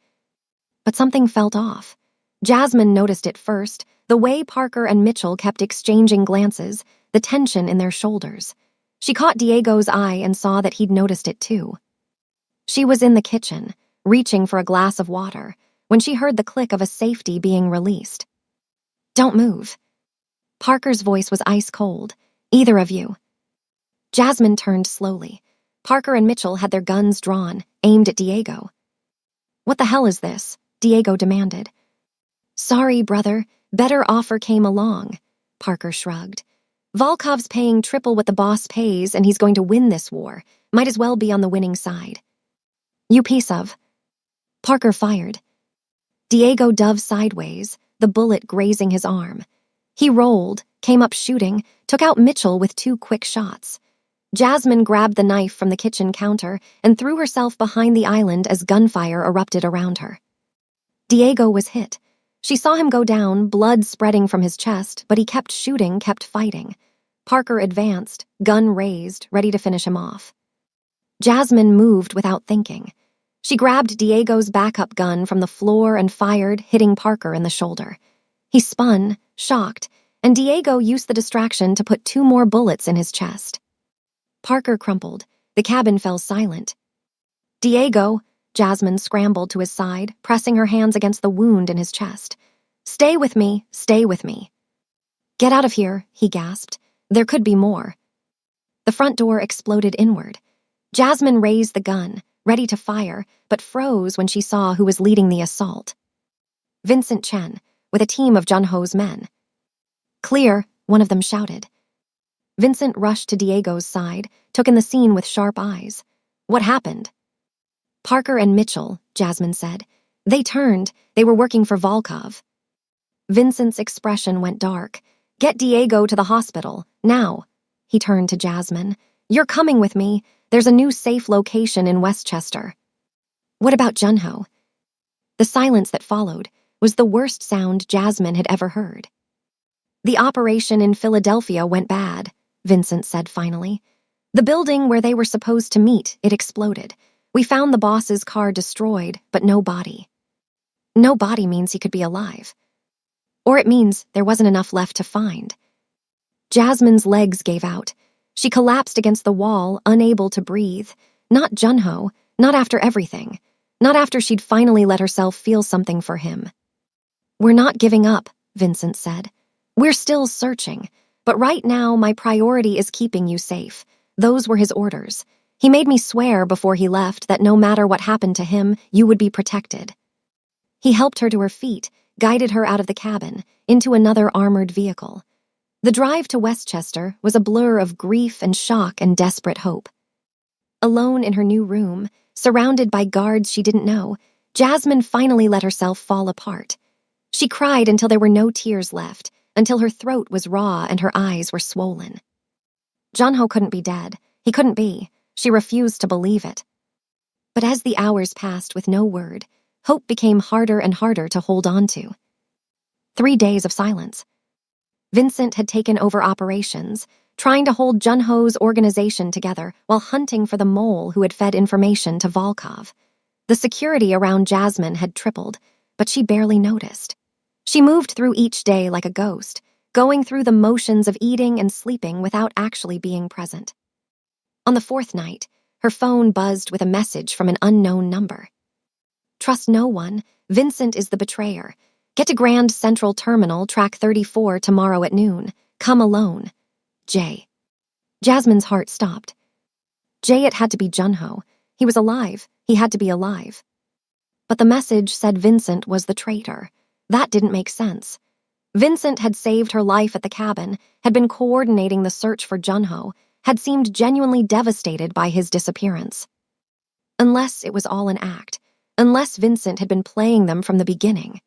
But something felt off. Jasmine noticed it first, the way Parker and Mitchell kept exchanging glances, the tension in their shoulders. She caught Diego's eye and saw that he'd noticed it too. She was in the kitchen, reaching for a glass of water, when she heard the click of a safety being released. "Don't move." Parker's voice was ice cold. "Either of you." Jasmine turned slowly. Parker and Mitchell had their guns drawn, aimed at Diego. "What the hell is this?" Diego demanded. "Sorry, brother. Better offer came along." Parker shrugged. "Volkov's paying triple what the boss pays, and he's going to win this war. Might as well be on the winning side." "You piece of." Parker fired. Diego dove sideways, the bullet grazing his arm. He rolled, came up shooting, took out Mitchell with 2 quick shots. Jasmine grabbed the knife from the kitchen counter and threw herself behind the island as gunfire erupted around her. Diego was hit. She saw him go down, blood spreading from his chest, but he kept shooting, kept fighting. Parker advanced, gun raised, ready to finish him off. Jasmine moved without thinking. She grabbed Diego's backup gun from the floor and fired, hitting Parker in the shoulder. He spun, shocked, and Diego used the distraction to put 2 more bullets in his chest. Parker crumpled. The cabin fell silent. "Diego!" Jasmine scrambled to his side, pressing her hands against the wound in his chest. "Stay with me, stay with me." "Get out of here," he gasped. "There could be more." The front door exploded inward. Jasmine raised the gun, ready to fire, but froze when she saw who was leading the assault. Vincent Chen, with a team of Junho's men. "Clear," one of them shouted. Vincent rushed to Diego's side, took in the scene with sharp eyes. "What happened?" "Parker and Mitchell," Jasmine said. "They turned. They were working for Volkov." Vincent's expression went dark. "Get Diego to the hospital, now." He turned to Jasmine. "You're coming with me. There's a new safe location in Westchester." "What about Junho?" The silence that followed was the worst sound Jasmine had ever heard. "The operation in Philadelphia went bad," Vincent said finally. "The building where they were supposed to meet, it exploded. We found the boss's car destroyed, but no body." "No body" means he could be alive. Or it means there wasn't enough left to find. Jasmine's legs gave out. She collapsed against the wall, unable to breathe. Not Junho, not after everything. Not after she'd finally let herself feel something for him. "We're not giving up," Vincent said. "We're still searching. But right now, my priority is keeping you safe." Those were his orders. He made me swear before he left that no matter what happened to him, you would be protected. He helped her to her feet, guided her out of the cabin, into another armored vehicle. The drive to Westchester was a blur of grief and shock and desperate hope. Alone in her new room, surrounded by guards she didn't know, Jasmine finally let herself fall apart. She cried until there were no tears left, until her throat was raw and her eyes were swollen. Junho couldn't be dead. He couldn't be. She refused to believe it. But as the hours passed with no word, hope became harder and harder to hold on to. 3 days of silence. Vincent had taken over operations, trying to hold Junho's organization together while hunting for the mole who had fed information to Volkov. The security around Jasmine had tripled, but she barely noticed. She moved through each day like a ghost, going through the motions of eating and sleeping without actually being present. On the fourth night, her phone buzzed with a message from an unknown number. Trust no one. Vincent is the betrayer. Get to Grand Central Terminal, track 34 tomorrow at noon. Come alone. Jay. Jasmine's heart stopped. Jay, it had to be Junho. He was alive. He had to be alive. But the message said Vincent was the traitor. That didn't make sense. Vincent had saved her life at the cabin, had been coordinating the search for Junho, had seemed genuinely devastated by his disappearance. Unless it was all an act, unless Vincent had been playing them from the beginning.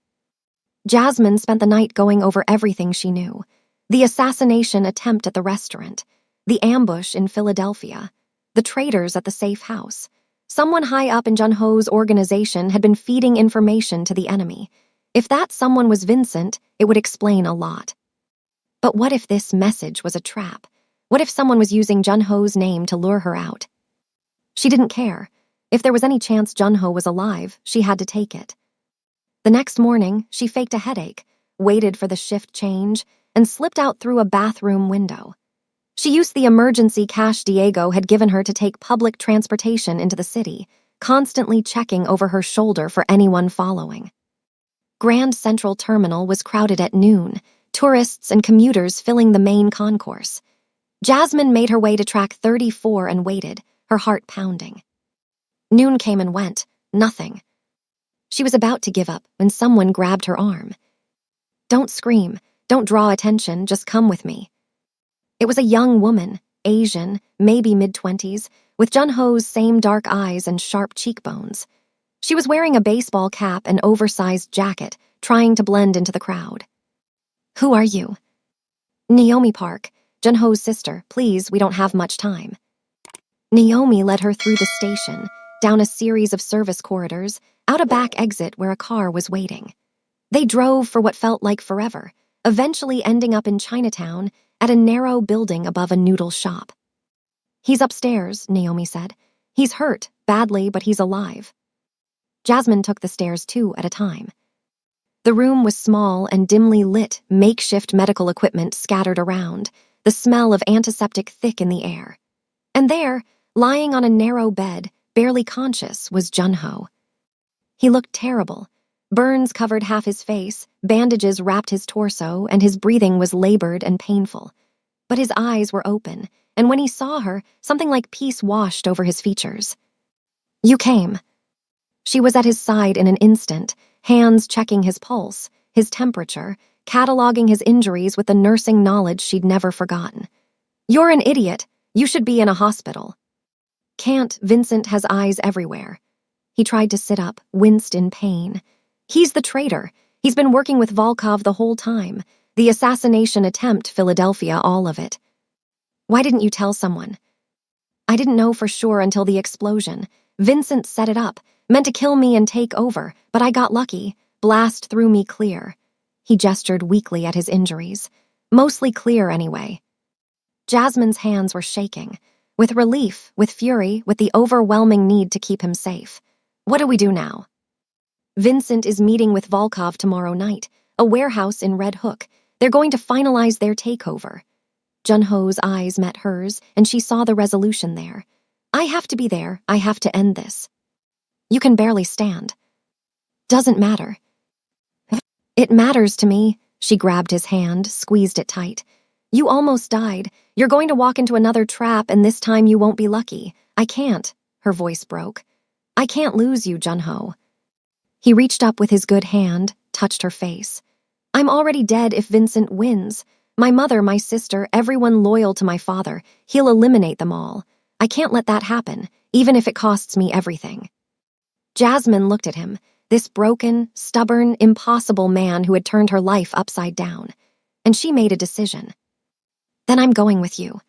Jasmine spent the night going over everything she knew. The assassination attempt at the restaurant, the ambush in Philadelphia, the traitors at the safe house. Someone high up in Junho's organization had been feeding information to the enemy. If that someone was Vincent, it would explain a lot. But what if this message was a trap? What if someone was using Junho's name to lure her out? She didn't care. If there was any chance Junho was alive, she had to take it. The next morning, she faked a headache, waited for the shift change, and slipped out through a bathroom window. She used the emergency cash Diego had given her to take public transportation into the city, constantly checking over her shoulder for anyone following. Grand Central Terminal was crowded at noon, tourists and commuters filling the main concourse. Jasmine made her way to track 34 and waited, her heart pounding. Noon came and went, nothing. She was about to give up when someone grabbed her arm. Don't scream, don't draw attention, just come with me. It was a young woman, Asian, maybe mid-20s, with Junho's same dark eyes and sharp cheekbones. She was wearing a baseball cap and oversized jacket, trying to blend into the crowd. Who are you? Naomi Park, Junho's sister. Please, we don't have much time. Naomi led her through the station, down a series of service corridors, out a back exit where a car was waiting. They drove for what felt like forever, eventually ending up in Chinatown at a narrow building above a noodle shop. He's upstairs, Naomi said. He's hurt, badly, but he's alive. Jasmine took the stairs 2 at a time. The room was small and dimly lit, makeshift medical equipment scattered around, the smell of antiseptic thick in the air. And there, lying on a narrow bed, barely conscious, was Junho. He looked terrible. Burns covered half his face, bandages wrapped his torso, and his breathing was labored and painful. But his eyes were open, and when he saw her, something like peace washed over his features. You came. She was at his side in an instant, hands checking his pulse, his temperature, cataloging his injuries with the nursing knowledge she'd never forgotten. You're an idiot. You should be in a hospital. Can't. Vincent has eyes everywhere. He tried to sit up, winced in pain. He's the traitor. He's been working with Volkov the whole time. The assassination attempt, Philadelphia, all of it. Why didn't you tell someone? I didn't know for sure until the explosion. Vincent set it up, meant to kill me and take over, but I got lucky. Blast threw me clear. He gestured weakly at his injuries. Mostly clear, anyway. Jasmine's hands were shaking. With relief, with fury, with the overwhelming need to keep him safe. What do we do now? Vincent is meeting with Volkov tomorrow night, a warehouse in Red Hook. They're going to finalize their takeover. Junho's eyes met hers, and she saw the resolution there. I have to be there. I have to end this. You can barely stand. Doesn't matter. It matters to me. She grabbed his hand, squeezed it tight. You almost died. You're going to walk into another trap, and this time you won't be lucky. I can't. Her voice broke. I can't lose you, Junho. He reached up with his good hand, touched her face. I'm already dead if Vincent wins. My mother, my sister, everyone loyal to my father. He'll eliminate them all. I can't let that happen, even if it costs me everything. Jasmine looked at him, this broken, stubborn, impossible man who had turned her life upside down, and she made a decision. Then I'm going with you.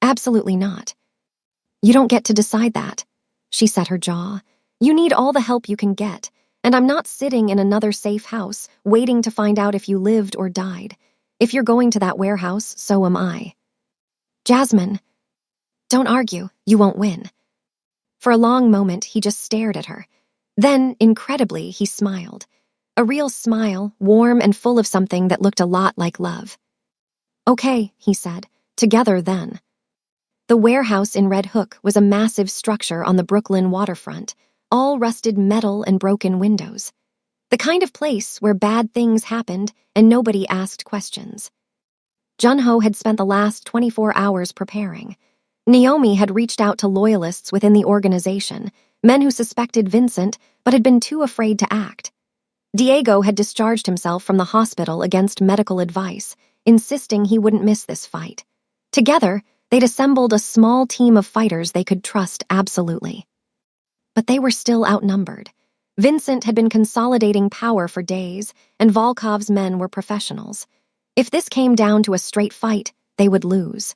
Absolutely not. You don't get to decide that. She set her jaw. You need all the help you can get, and I'm not sitting in another safe house, waiting to find out if you lived or died. If you're going to that warehouse, so am I. Jasmine, don't argue, you won't win. For a long moment, he just stared at her. Then, incredibly, he smiled. A real smile, warm and full of something that looked a lot like love. Okay, he said, together then. The warehouse in Red Hook was a massive structure on the Brooklyn waterfront, all rusted metal and broken windows. The kind of place where bad things happened and nobody asked questions. Junho had spent the last 24 hours preparing. Naomi had reached out to loyalists within the organization, men who suspected Vincent but had been too afraid to act. Diego had discharged himself from the hospital against medical advice, insisting he wouldn't miss this fight. Together, they'd assembled a small team of fighters they could trust absolutely. But they were still outnumbered. Vincent had been consolidating power for days, and Volkov's men were professionals. If this came down to a straight fight, they would lose.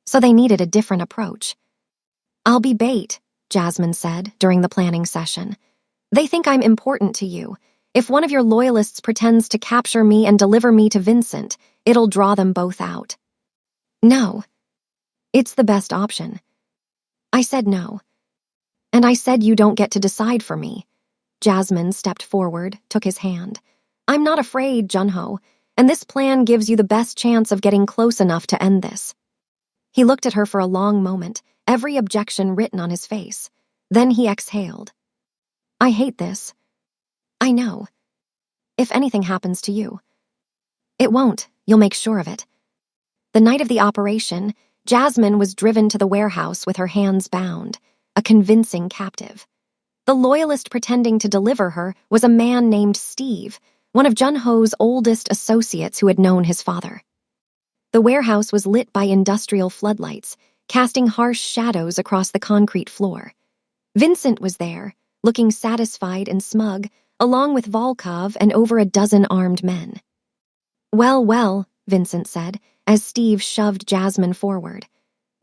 So they needed a different approach. I'll be bait, Jasmine said during the planning session. They think I'm important to you. If one of your loyalists pretends to capture me and deliver me to Vincent, it'll draw them both out. No. It's the best option. I said no. And I said you don't get to decide for me. Jasmine stepped forward, took his hand. I'm not afraid, Junho, and this plan gives you the best chance of getting close enough to end this. He looked at her for a long moment, every objection written on his face. Then he exhaled. I hate this. I know. If anything happens to you. It won't, you'll make sure of it. The night of the operation, Jasmine was driven to the warehouse with her hands bound, a convincing captive. The loyalist pretending to deliver her was a man named Steve, one of Junho's oldest associates who had known his father. The warehouse was lit by industrial floodlights, casting harsh shadows across the concrete floor. Vincent was there, looking satisfied and smug, along with Volkov and over a dozen armed men. Well, well, Vincent said, as Steve shoved Jasmine forward.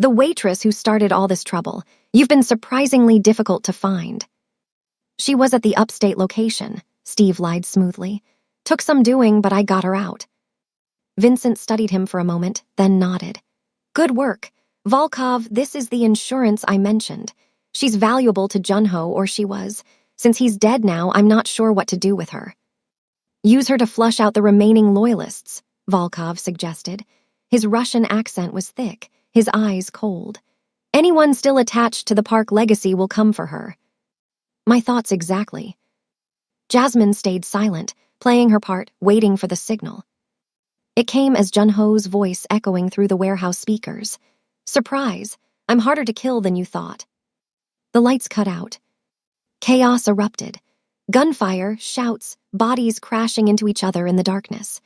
The waitress who started all this trouble. You've been surprisingly difficult to find. She was at the upstate location, Steve lied smoothly. Took some doing, but I got her out. Vincent studied him for a moment, then nodded. Good work. Volkov, this is the insurance I mentioned. She's valuable to Junho, or she was. Since he's dead now, I'm not sure what to do with her. Use her to flush out the remaining loyalists, Volkov suggested. His Russian accent was thick, his eyes cold. Anyone still attached to the Park legacy will come for her. My thoughts exactly. Jasmine stayed silent, playing her part, waiting for the signal. It came as Junho's voice echoing through the warehouse speakers. Surprise, I'm harder to kill than you thought. The lights cut out. Chaos erupted. Gunfire, shouts, bodies crashing into each other in the darkness.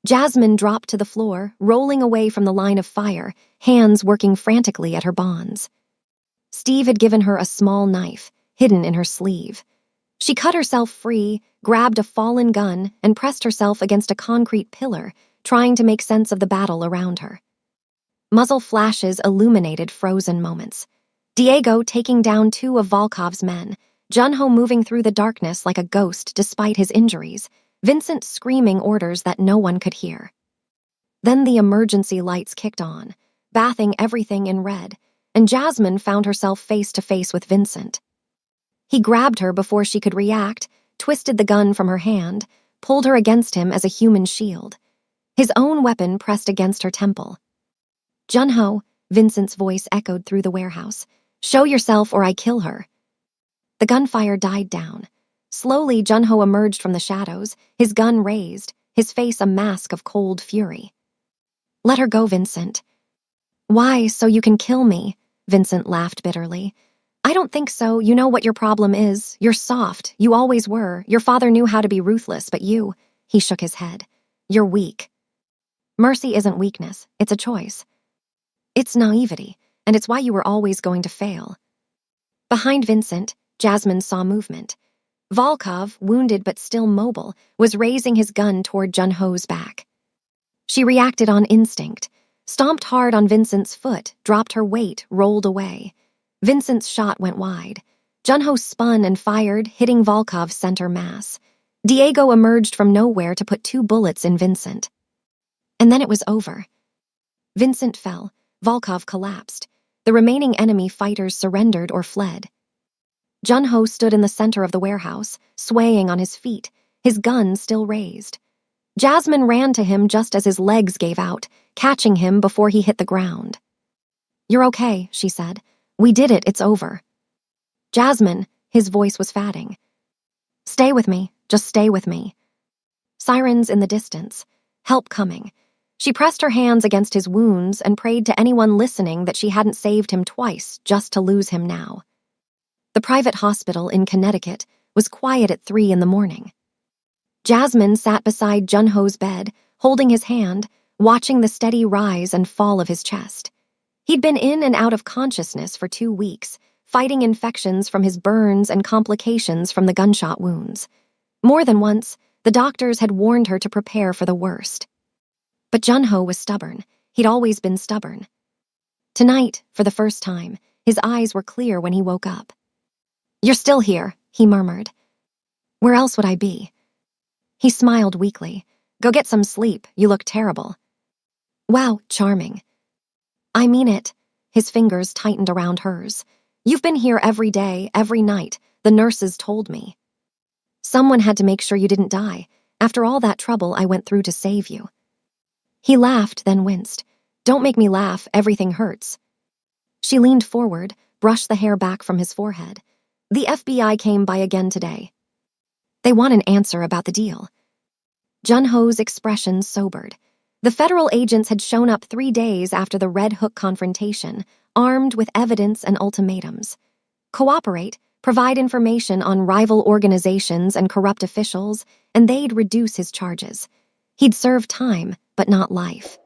Jasmine dropped to the floor, rolling away from the line of fire, hands working frantically at her bonds. Steve had given her a small knife, hidden in her sleeve. She cut herself free, grabbed a fallen gun, and pressed herself against a concrete pillar, trying to make sense of the battle around her. Muzzle flashes illuminated frozen moments. Diego taking down 2 of Volkov's men, Junho moving through the darkness like a ghost despite his injuries, Vincent screaming orders that no one could hear. Then the emergency lights kicked on, bathing everything in red, and Jasmine found herself face to face with Vincent. He grabbed her before she could react, twisted the gun from her hand, pulled her against him as a human shield. His own weapon pressed against her temple. Junho, Vincent's voice echoed through the warehouse. Show yourself or I kill her. The gunfire died down. Slowly, Junho emerged from the shadows, his gun raised, his face a mask of cold fury. Let her go, Vincent. Why, so you can kill me? Vincent laughed bitterly. I don't think so. You know what your problem is. You're soft. You always were. Your father knew how to be ruthless, but you... He shook his head. You're weak. Mercy isn't weakness. It's a choice. It's naivety, and it's why you were always going to fail. Behind Vincent, Jasmine saw movement. Volkov, wounded but still mobile, was raising his gun toward Junho's back. She reacted on instinct, stomped hard on Vincent's foot, dropped her weight, rolled away. Vincent's shot went wide. Junho spun and fired, hitting Volkov's center mass. Diego emerged from nowhere to put 2 bullets in Vincent. And then it was over. Vincent fell, Volkov collapsed. The remaining enemy fighters surrendered or fled. Junho stood in the center of the warehouse, swaying on his feet, his gun still raised. Jasmine ran to him just as his legs gave out, catching him before he hit the ground. "You're okay," she said. "We did it, it's over." "Jasmine," his voice was fatting. "Stay with me, just stay with me." Sirens in the distance. Help coming. She pressed her hands against his wounds and prayed to anyone listening that she hadn't saved him twice just to lose him now. The private hospital in Connecticut was quiet at 3 in the morning. Jasmine sat beside Junho's bed, holding his hand, watching the steady rise and fall of his chest. He'd been in and out of consciousness for 2 weeks, fighting infections from his burns and complications from the gunshot wounds. More than once, the doctors had warned her to prepare for the worst. But Junho was stubborn. He'd always been stubborn. Tonight, for the first time, his eyes were clear when he woke up. "You're still here," he murmured. "Where else would I be?" He smiled weakly. "Go get some sleep, you look terrible." "Wow, charming." "I mean it." His fingers tightened around hers. "You've been here every day, every night. The nurses told me. Someone had to make sure you didn't die. After all that trouble I went through to save you." He laughed, then winced. "Don't make me laugh, everything hurts." She leaned forward, brushed the hair back from his forehead. "The FBI came by again today. They want an answer about the deal." Junho's expression sobered. The federal agents had shown up 3 days after the Red Hook confrontation, armed with evidence and ultimatums. Cooperate, provide information on rival organizations and corrupt officials, and they'd reduce his charges. He'd serve time, but not life.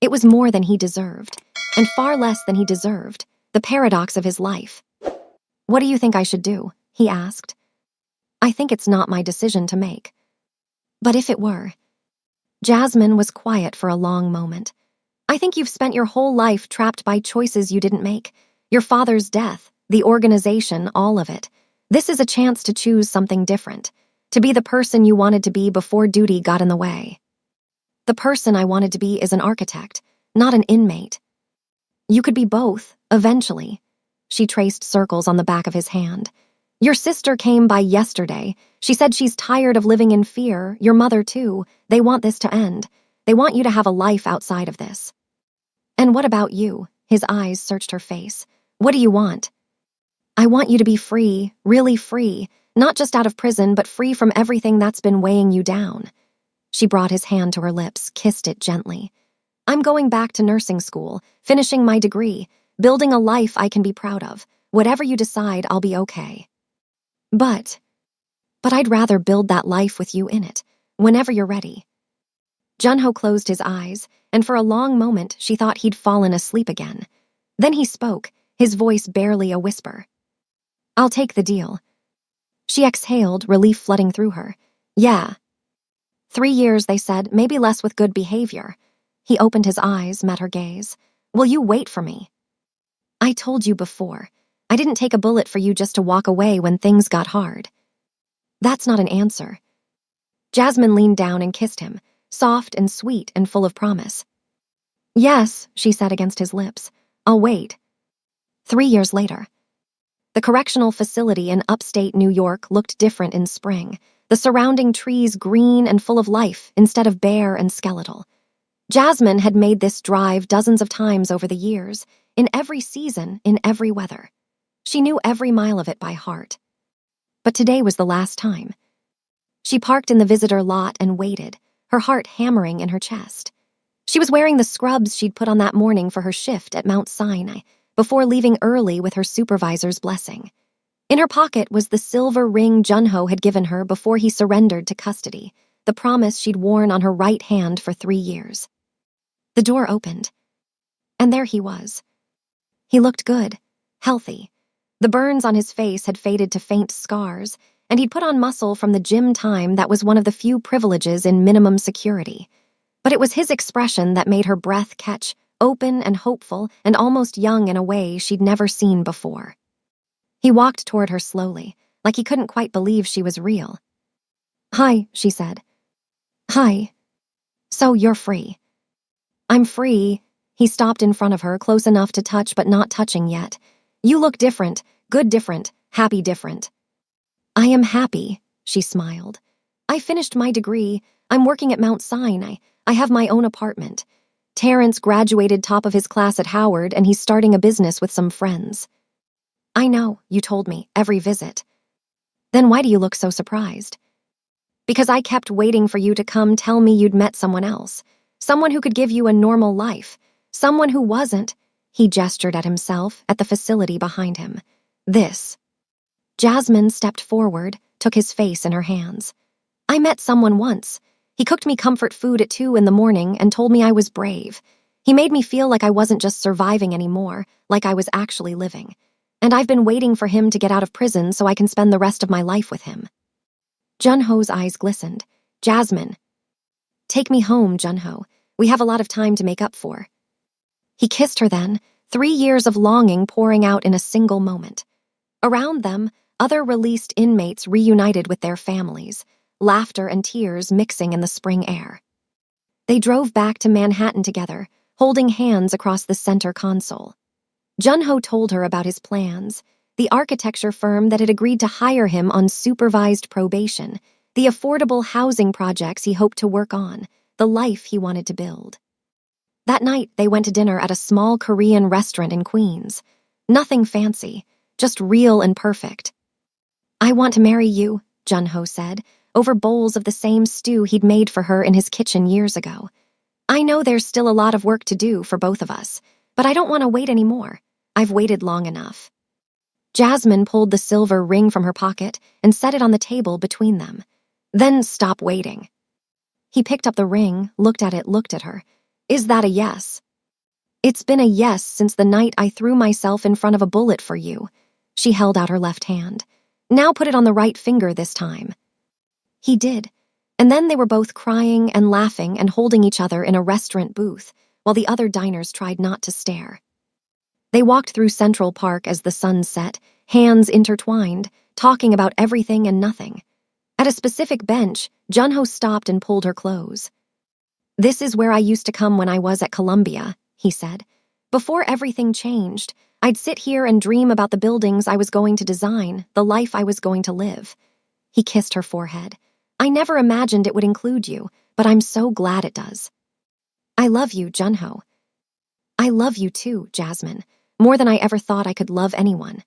It was more than he deserved, and far less than he deserved, the paradox of his life. "What do you think I should do?" he asked. "I think it's not my decision to make." "But if it were?" Jasmine was quiet for a long moment. "I think you've spent your whole life trapped by choices you didn't make. Your father's death, the organization, all of it. This is a chance to choose something different, to be the person you wanted to be before duty got in the way." "The person I wanted to be is an architect, not an inmate." "You could be both, eventually." She traced circles on the back of his hand. "Your sister came by yesterday. She said she's tired of living in fear, your mother too. They want this to end. They want you to have a life outside of this." "And what about you?" His eyes searched her face. "What do you want?" "I want you to be free, really free, not just out of prison, but free from everything that's been weighing you down." She brought his hand to her lips, kissed it gently. "I'm going back to nursing school, finishing my degree, building a life I can be proud of. Whatever you decide, I'll be okay. But I'd rather build that life with you in it, whenever you're ready." Junho closed his eyes, and for a long moment she thought he'd fallen asleep again. Then he spoke, his voice barely a whisper. "I'll take the deal." She exhaled, relief flooding through her. "Yeah." 3 years, they said, maybe less with good behavior. He opened his eyes, met her gaze. "Will you wait for me?" "I told you before. I didn't take a bullet for you just to walk away when things got hard." "That's not an answer." Jasmine leaned down and kissed him, soft and sweet and full of promise. "Yes," she said against his lips. "I'll wait." 3 years later. The correctional facility in upstate New York looked different in spring, the surrounding trees green and full of life instead of bare and skeletal. Jasmine had made this drive dozens of times over the years, in every season, in every weather. She knew every mile of it by heart. But today was the last time. She parked in the visitor lot and waited, her heart hammering in her chest. She was wearing the scrubs she'd put on that morning for her shift at Mount Sinai, before leaving early with her supervisor's blessing. In her pocket was the silver ring Junho had given her before he surrendered to custody, the promise she'd worn on her right hand for 3 years. The door opened, and there he was. He looked good, healthy. The burns on his face had faded to faint scars, and he'd put on muscle from the gym time that was one of the few privileges in minimum security. But it was his expression that made her breath catch, open and hopeful and almost young in a way she'd never seen before. He walked toward her slowly, like he couldn't quite believe she was real. "Hi," she said. "Hi. So you're free." "I'm free," He stopped in front of her, close enough to touch but not touching yet. You look different, good different, happy different. I am happy, she smiled. I finished my degree. I'm working at Mount Sinai. I have my own apartment. Terrence graduated top of his class at Howard, and he's starting a business with some friends. I know, you told me, every visit. Then why do you look so surprised? Because I kept waiting for you to come tell me you'd met someone else. Someone who could give you a normal life. Someone who wasn't. He gestured at himself, at the facility behind him. This. Jasmine stepped forward, took his face in her hands. I met someone once. He cooked me comfort food at 2 a.m. and told me I was brave. He made me feel like I wasn't just surviving anymore, like I was actually living. And I've been waiting for him to get out of prison so I can spend the rest of my life with him. Junho's eyes glistened. Jasmine. Take me home, Junho. We have a lot of time to make up for. He kissed her then, 3 years of longing pouring out in a single moment. Around them, other released inmates reunited with their families, laughter and tears mixing in the spring air. They drove back to Manhattan together, holding hands across the center console. Junho told her about his plans, the architecture firm that had agreed to hire him on supervised probation, the affordable housing projects he hoped to work on, the life he wanted to build. That night, they went to dinner at a small Korean restaurant in Queens. Nothing fancy, just real and perfect. I want to marry you, Junho said, over bowls of the same stew he'd made for her in his kitchen years ago. I know there's still a lot of work to do for both of us, but I don't want to wait anymore. I've waited long enough. Jasmine pulled the silver ring from her pocket and set it on the table between them. Then stop waiting. He picked up the ring, looked at it, looked at her. Is that a yes? It's been a yes since the night I threw myself in front of a bullet for you. She held out her left hand. Now put it on the right finger this time. He did, and then they were both crying and laughing and holding each other in a restaurant booth, while the other diners tried not to stare. They walked through Central Park as the sun set, hands intertwined, talking about everything and nothing. At a specific bench, Junho stopped and pulled her close. This is where I used to come when I was at Columbia, he said. Before everything changed, I'd sit here and dream about the buildings I was going to design, the life I was going to live. He kissed her forehead. I never imagined it would include you, but I'm so glad it does. I love you, Junho. I love you too, Jasmine, more than I ever thought I could love anyone.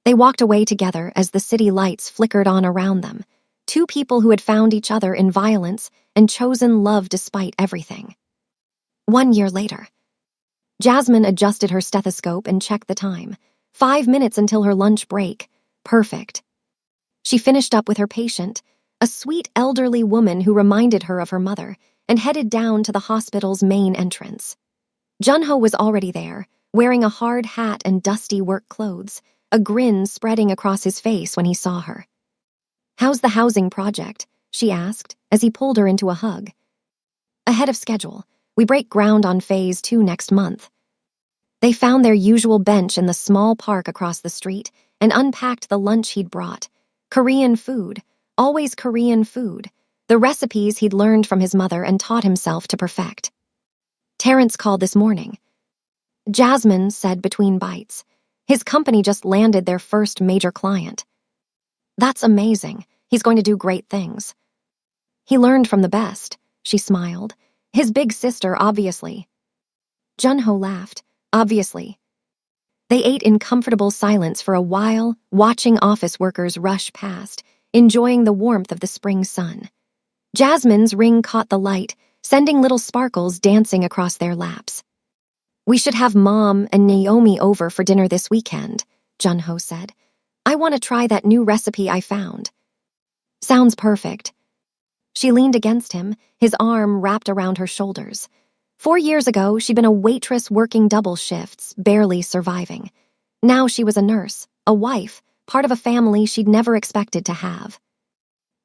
They walked away together as the city lights flickered on around them, two people who had found each other in violence and chosen love despite everything. 1 year later. Jasmine adjusted her stethoscope and checked the time. 5 minutes until her lunch break. Perfect. She finished up with her patient, a sweet elderly woman who reminded her of her mother, and headed down to the hospital's main entrance. Junho was already there, wearing a hard hat and dusty work clothes, a grin spreading across his face when he saw her. How's the housing project? She asked, as he pulled her into a hug. Ahead of schedule. We break ground on Phase 2 next month. They found their usual bench in the small park across the street and unpacked the lunch he'd brought. Korean food, always Korean food, the recipes he'd learned from his mother and taught himself to perfect. Terrence called this morning. Jasmine said between bites. His company just landed their first major client. That's amazing. He's going to do great things. He learned from the best, she smiled. His big sister, obviously. Junho laughed. Obviously. They ate in comfortable silence for a while, watching office workers rush past, enjoying the warmth of the spring sun. Jasmine's ring caught the light, sending little sparkles dancing across their laps. We should have Mom and Naomi over for dinner this weekend, Junho said. I want to try that new recipe I found. Sounds perfect. She leaned against him, his arm wrapped around her shoulders. 4 years ago, she'd been a waitress working double shifts, barely surviving. Now she was a nurse, a wife, part of a family she'd never expected to have.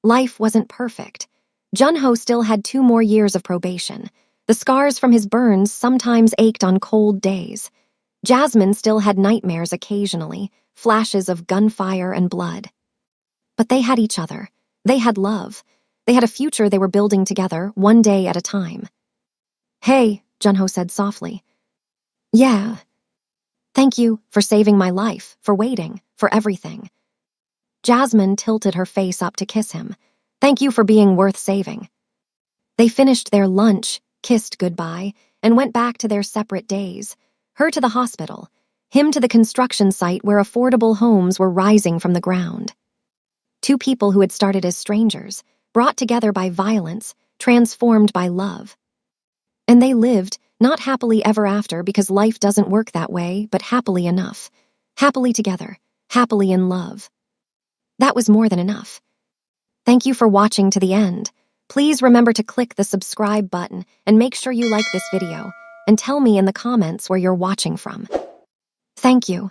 Life wasn't perfect. Junho still had 2 more years of probation. The scars from his burns sometimes ached on cold days. Jasmine still had nightmares occasionally, flashes of gunfire and blood. But they had each other. They had love. They had a future they were building together, one day at a time. Hey, Junho said softly. Yeah. Thank you for saving my life, for waiting, for everything. Jasmine tilted her face up to kiss him. Thank you for being worth saving. They finished their lunch, kissed goodbye, and went back to their separate days. Her to the hospital, him to the construction site where affordable homes were rising from the ground. Two people who had started as strangers, brought together by violence, transformed by love. And they lived, not happily ever after because life doesn't work that way, but happily enough. Happily together, happily in love. That was more than enough. Thank you for watching to the end. Please remember to click the subscribe button and make sure you like this video, and tell me in the comments where you're watching from. Thank you.